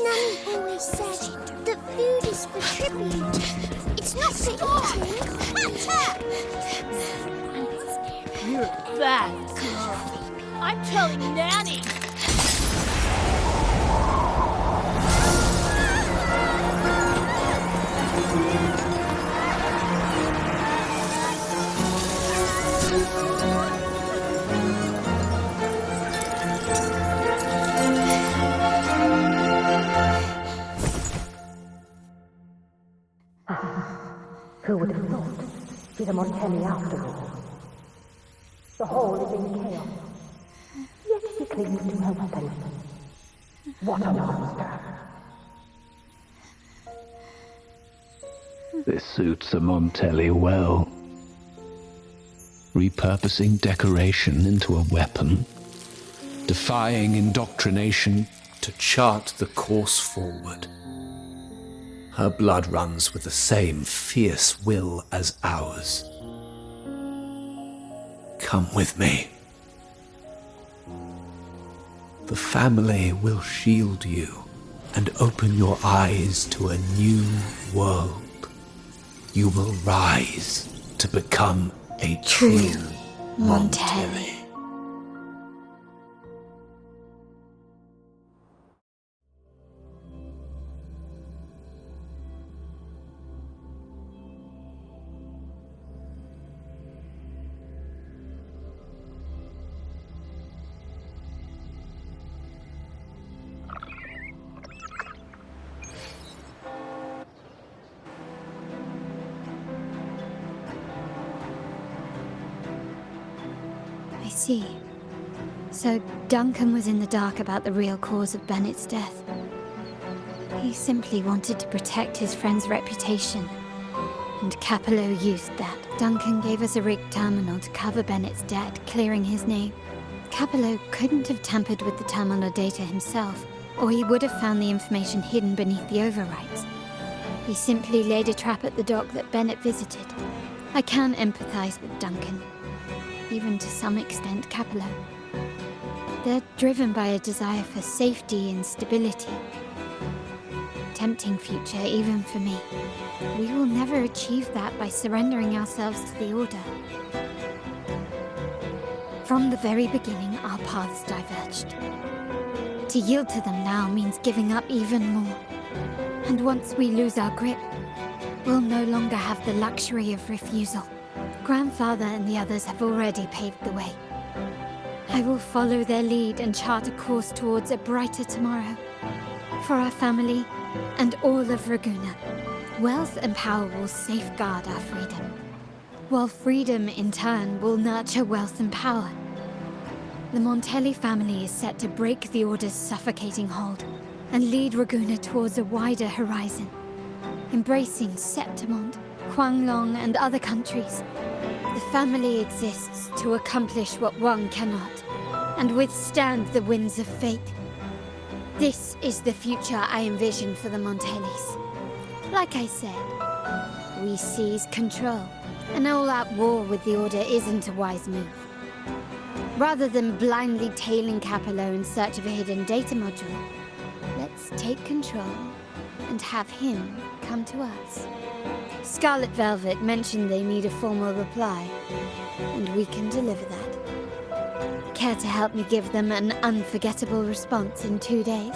Speaker 1: Nanny always said that food is for tribute. It's not for eating.
Speaker 17: You're a bad girl. I'm telling Nanny.
Speaker 20: Who would have thought? She's a Montelli after all. The hall is in chaos. Yet she clings to her weapon. What a monster!
Speaker 6: This suits a Montelli well. Repurposing decoration into a weapon, defying indoctrination
Speaker 7: To chart the course forward. Her blood runs with the same fierce will as ours. Come with me. The family will shield you and open your eyes to a new world. You will rise to become a true Montelli.
Speaker 2: I see. So Duncan was in the dark about the real cause of Bennett's death. He simply wanted to protect his friend's reputation, and Capello used that. Duncan gave us a rigged terminal to cover Bennett's debt, clearing his name. Capello couldn't have tampered with the terminal data himself, or he would have found the information hidden beneath the overwrites. He simply laid a trap at the dock that Bennett visited. I can empathize with Duncan, even to some extent Capello. They're driven by a desire for safety and stability. Tempting future, even for me. We will never achieve that by surrendering ourselves to the Order. From the very beginning, our paths diverged. To yield to them now means giving up even more. And once we lose our grip, we'll no longer have the luxury of refusal. Grandfather and the others have already paved the way. I will follow their lead and chart a course towards a brighter tomorrow. For our family and all of Raguna. Wealth and power will safeguard our freedom, while freedom in turn will nurture wealth and power. The Montelli family is set to break the Order's suffocating hold and lead Raguna towards a wider horizon, embracing Septimont, Huanglong, and other countries. The family exists to accomplish what one cannot, and withstand the winds of fate. This is the future I envision for the Montellis. Like I said, we seize control. An all-out war with the Order isn't a wise move. Rather than blindly tailing Capello in search of a hidden data module, let's take control and have him come to us. Scarlet Velvet mentioned they need a formal reply, and we can deliver that. Care to help me give them an unforgettable response in 2 days?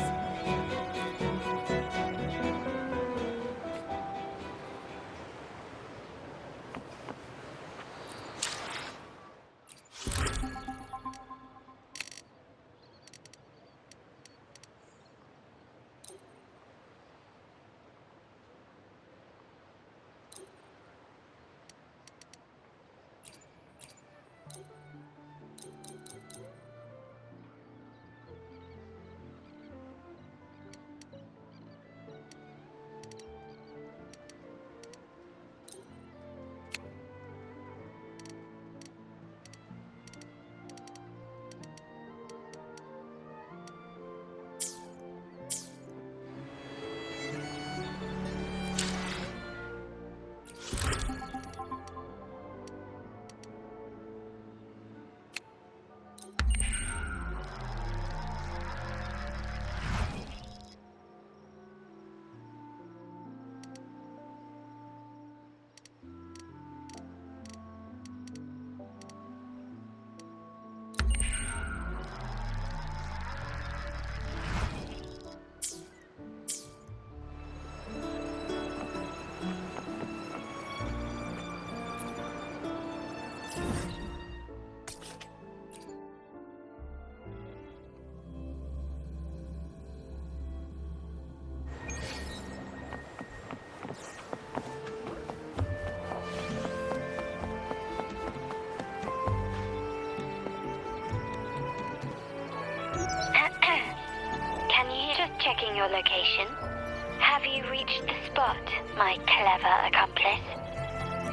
Speaker 21: location. Have you reached the spot, my clever accomplice?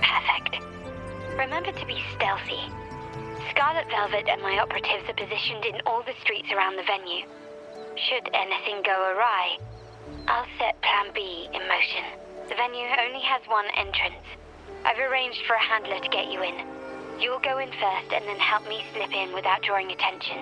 Speaker 21: Perfect. Remember to be stealthy. Scarlet Velvet and my operatives are positioned in all the streets around the venue. Should anything go awry, I'll set Plan B in motion. The venue only has one entrance. I've arranged for a handler to get you in. You'll go in first and then help me slip in without drawing attention.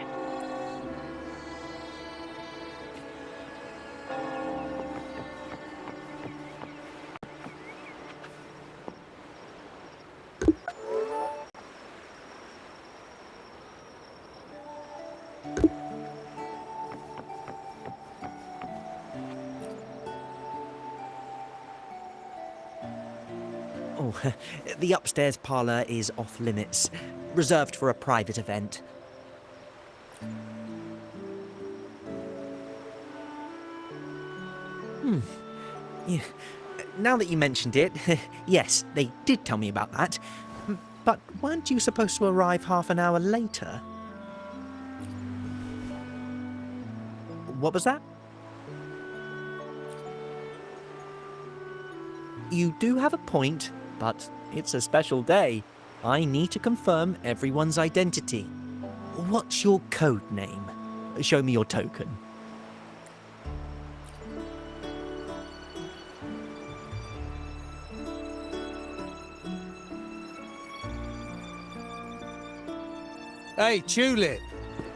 Speaker 22: Oh, the upstairs parlour is off limits, reserved for a private event. Yeah. Now that you mentioned it, yes, they did tell me about that. But weren't you supposed to arrive half an hour later? What was that? You do have a point, but it's a special day. I need to confirm everyone's identity. What's your code name? Show me your token.
Speaker 8: Hey, Tulip!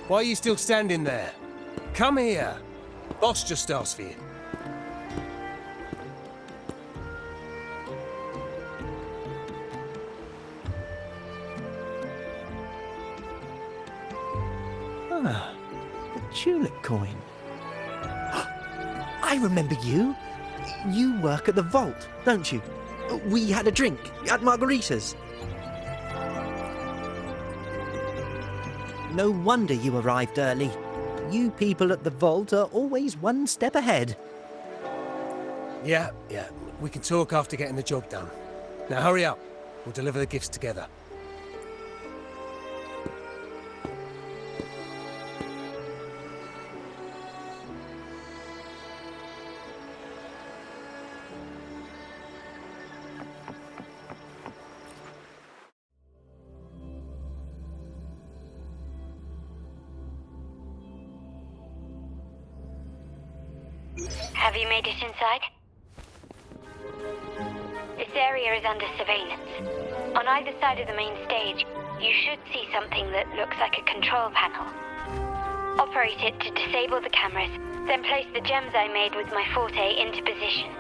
Speaker 8: Why are you still standing there? Come here. Boss just asked for you.
Speaker 22: Ah, the tulip coin. I remember you. You work at the vault, don't you? We had a drink at Margarita's. No wonder you arrived early. You people at the vault are always one step ahead.
Speaker 8: Yeah. We can talk after getting the job done. Now hurry up. We'll deliver the gifts together.
Speaker 21: Have you made it inside? This area is under surveillance. On either side of the main stage, you should see something that looks like a control panel. Operate it to disable the cameras, then place the gems I made with my forte into position.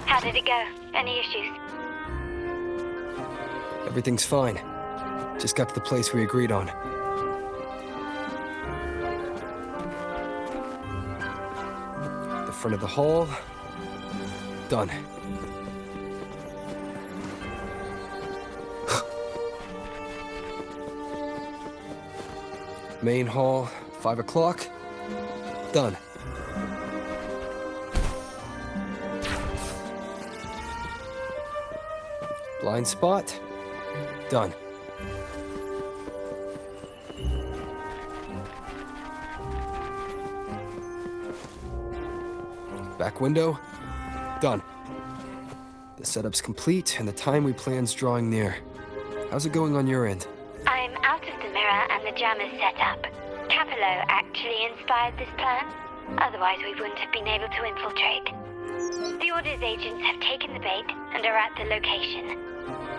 Speaker 21: How did it go? Any issues?
Speaker 3: Everything's fine. Just got to the place we agreed on. The front of the hall. Done. Main hall, 5 o'clock. Done. Blind spot. Done. Back window. Done. The setup's complete and the time we plan's drawing near. How's it going on your end?
Speaker 21: I'm out of the mirror and the jam is set up. Capello actually inspired this plan. Otherwise we wouldn't have been able to infiltrate.
Speaker 2: The Order's agents have taken the bait and are at the location.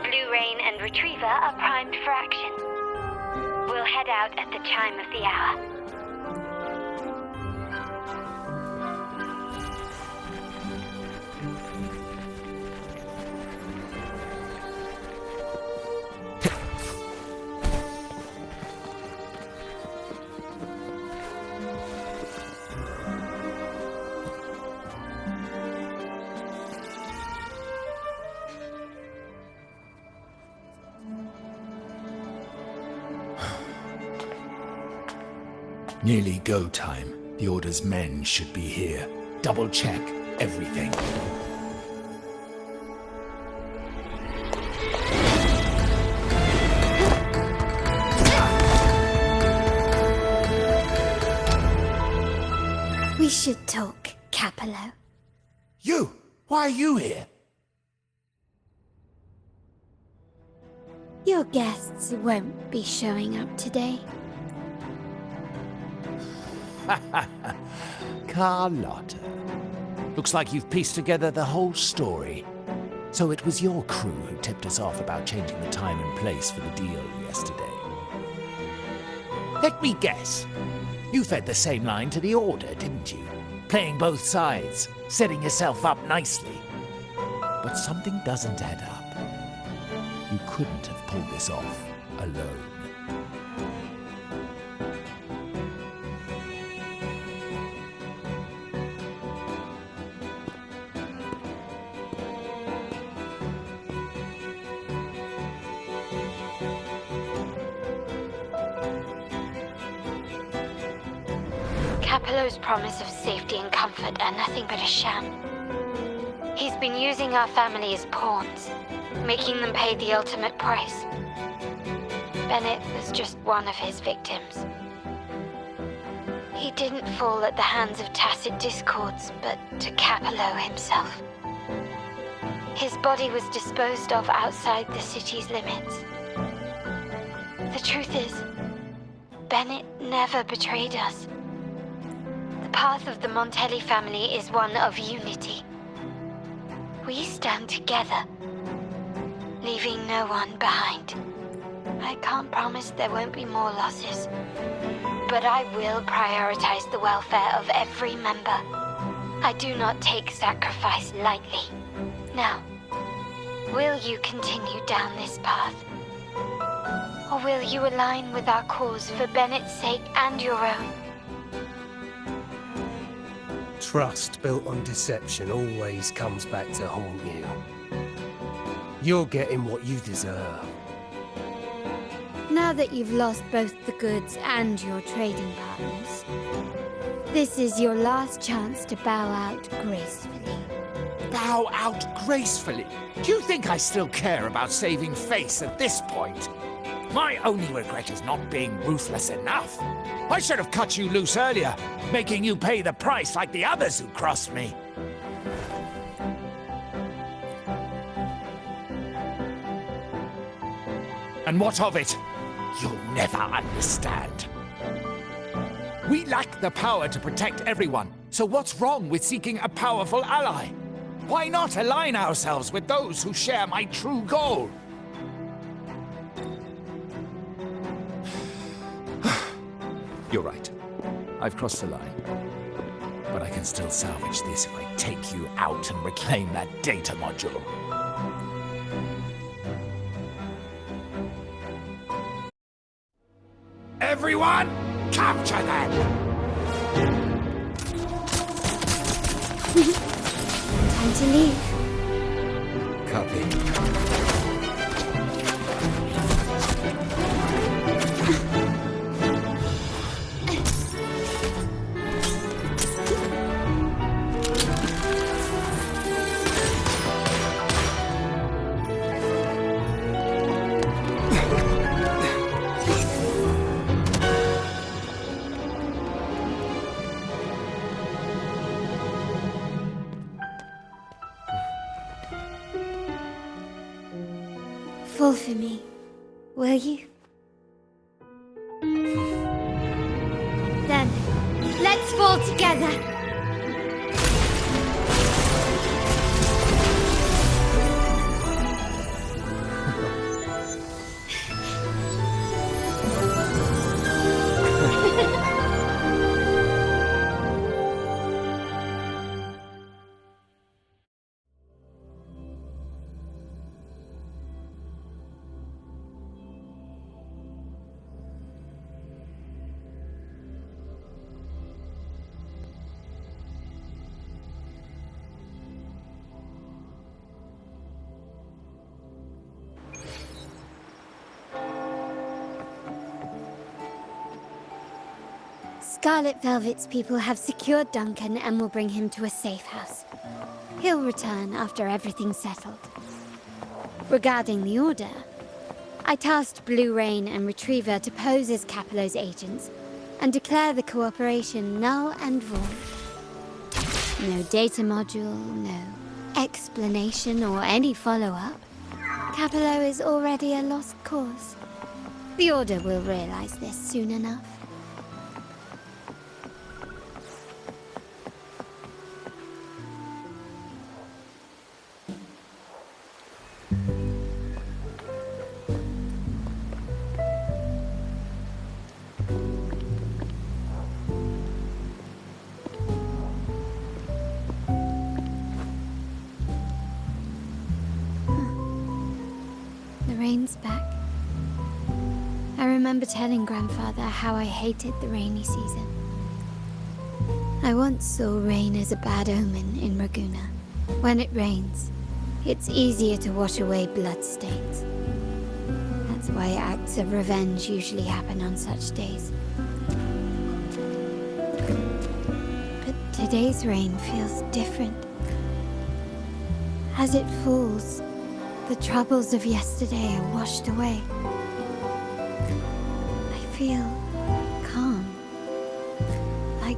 Speaker 2: Blue Rain and Retriever are primed for action. We'll head out at the chime of the hour.
Speaker 18: Nearly go time. The Order's men should be here. Double check everything.
Speaker 2: We should talk, Capello.
Speaker 18: You! Why are you here?
Speaker 2: Your guests won't be showing up today.
Speaker 18: Carlotta. Looks like you've pieced together the whole story. So it was your crew who tipped us off about changing the time and place for the deal yesterday. Let me guess. You fed the same line to the Order, didn't you? Playing both sides, setting yourself up nicely. But something doesn't add up. You couldn't have pulled this off alone.
Speaker 2: Capello's promise of safety and comfort are nothing but a sham. He's been using our family as pawns, making them pay the ultimate price. Bennett was just one of his victims. He didn't fall at the hands of tacit discords, but to Capello himself. His body was disposed of outside the city's limits. The truth is, Bennett never betrayed us. The path of the Montelli family is one of unity. We stand together, leaving no one behind. I can't promise there won't be more losses, but I will prioritize the welfare of every member. I do not take sacrifice lightly. Now, will you continue down this path? Or will you align with our cause for Bennett's sake and your own?
Speaker 8: Trust built on deception always comes back to haunt you. You're getting what you deserve.
Speaker 2: Now that you've lost both the goods and your trading partners, this is your last chance to bow out gracefully.
Speaker 18: Bow out gracefully? Do you think I still care about saving face at this point? My only regret is not being ruthless enough. I should have cut you loose earlier, making you pay the price like the others who crossed me. And what of it? You'll never understand. We lack the power to protect everyone, so what's wrong with seeking a powerful ally? Why not align ourselves with those who share my true goal? You're right. I've crossed the line. But I can still salvage this if I take you out and reclaim that data module. Everyone, capture them!
Speaker 2: Time to leave.
Speaker 3: Copy.
Speaker 2: Fall for me, will you? Then, let's fall together! Scarlet Velvet's people have secured Duncan and will bring him to a safe house. He'll return after everything's settled. Regarding the Order, I tasked Blue Rain and Retriever to pose as Capello's agents and declare the cooperation null and void. No data module, no explanation or any follow-up. Capello is already a lost cause. The Order will realize this soon enough. The rain's back. I remember telling Grandfather how I hated the rainy season. I once saw rain as a bad omen in Raguna. When it rains, it's easier to wash away bloodstains. That's why acts of revenge usually happen on such days. But today's rain feels different. As it falls, the troubles of yesterday are washed away. I feel calm. Like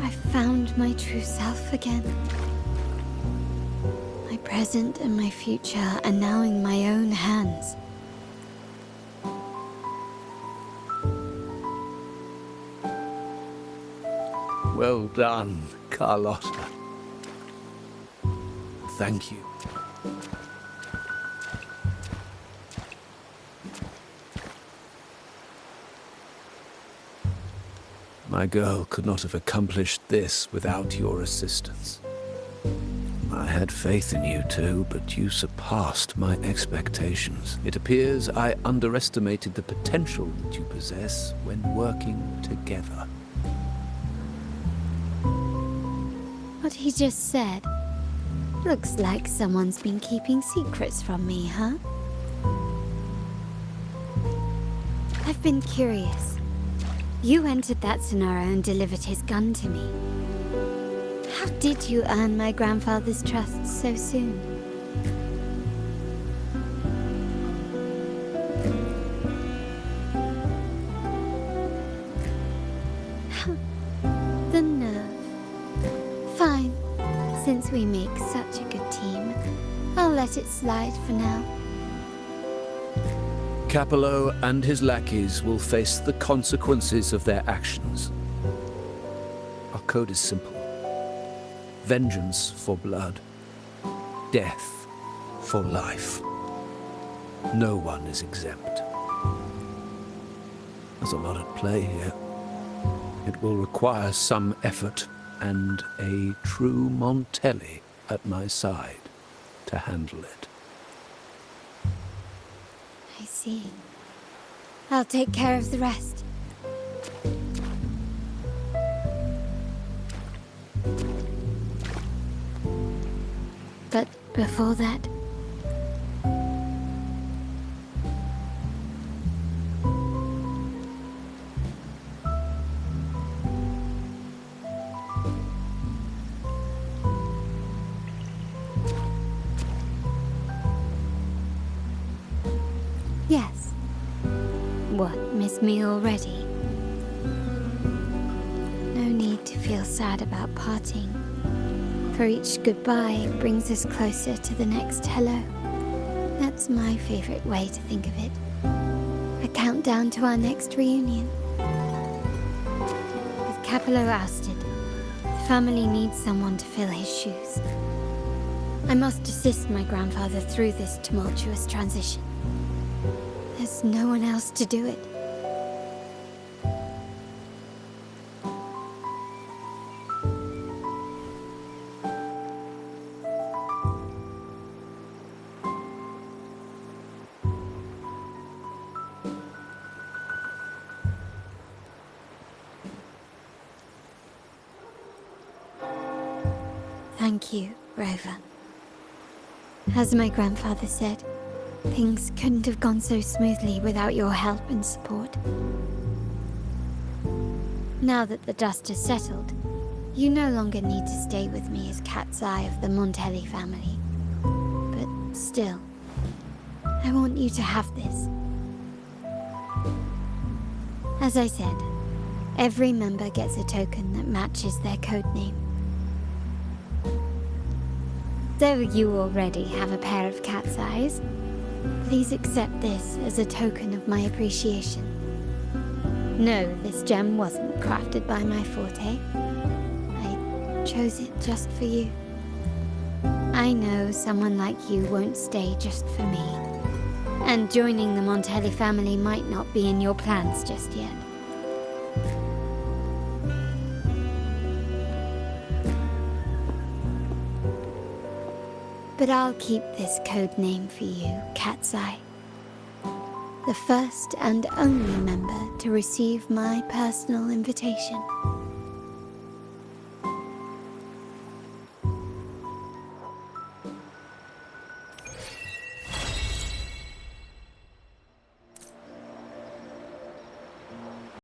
Speaker 2: I found my true self again. My present and my future are now in my own hands.
Speaker 7: Well done, Carlotta. Thank you. My girl could not have accomplished this without your assistance. I had faith in you too, but you surpassed my expectations. It appears I underestimated the potential that you possess when working together.
Speaker 2: What he just said. Looks like someone's been keeping secrets from me, huh? I've been curious. You entered that Sonora and delivered his gun to me. How did you earn my grandfather's trust so soon? The nerve. Fine. Since we make such a good team, I'll let it slide for now.
Speaker 7: Capello and his lackeys will face the consequences of their actions. Our code is simple. Vengeance for blood. Death for life. No one is exempt. There's a lot at play here. It will require some effort and a true Montelli at my side to handle it.
Speaker 2: I see. I'll take care of the rest. But before that... Yes. What, miss me already? No need to feel sad about parting. For each goodbye brings us closer to the next hello. That's my favorite way to think of it. A countdown to our next reunion. With Capello ousted, the family needs someone to fill his shoes. I must assist my grandfather through this tumultuous transition. There's no one else to do it. Thank you, Rover. As my grandfather said, things couldn't have gone so smoothly without your help and support. Now that the dust has settled, you no longer need to stay with me as Cat's Eye of the Montelli family. But still, I want you to have this. As I said, every member gets a token that matches their codename. Though you already have a pair of cat's eyes, please accept this as a token of my appreciation. No, this gem wasn't crafted by my forte. I chose it just for you. I know someone like you won't stay just for me, and joining the Montelli family might not be in your plans just yet. But I'll keep this code name for you, Cat's Eye. The first and only member to receive my personal invitation.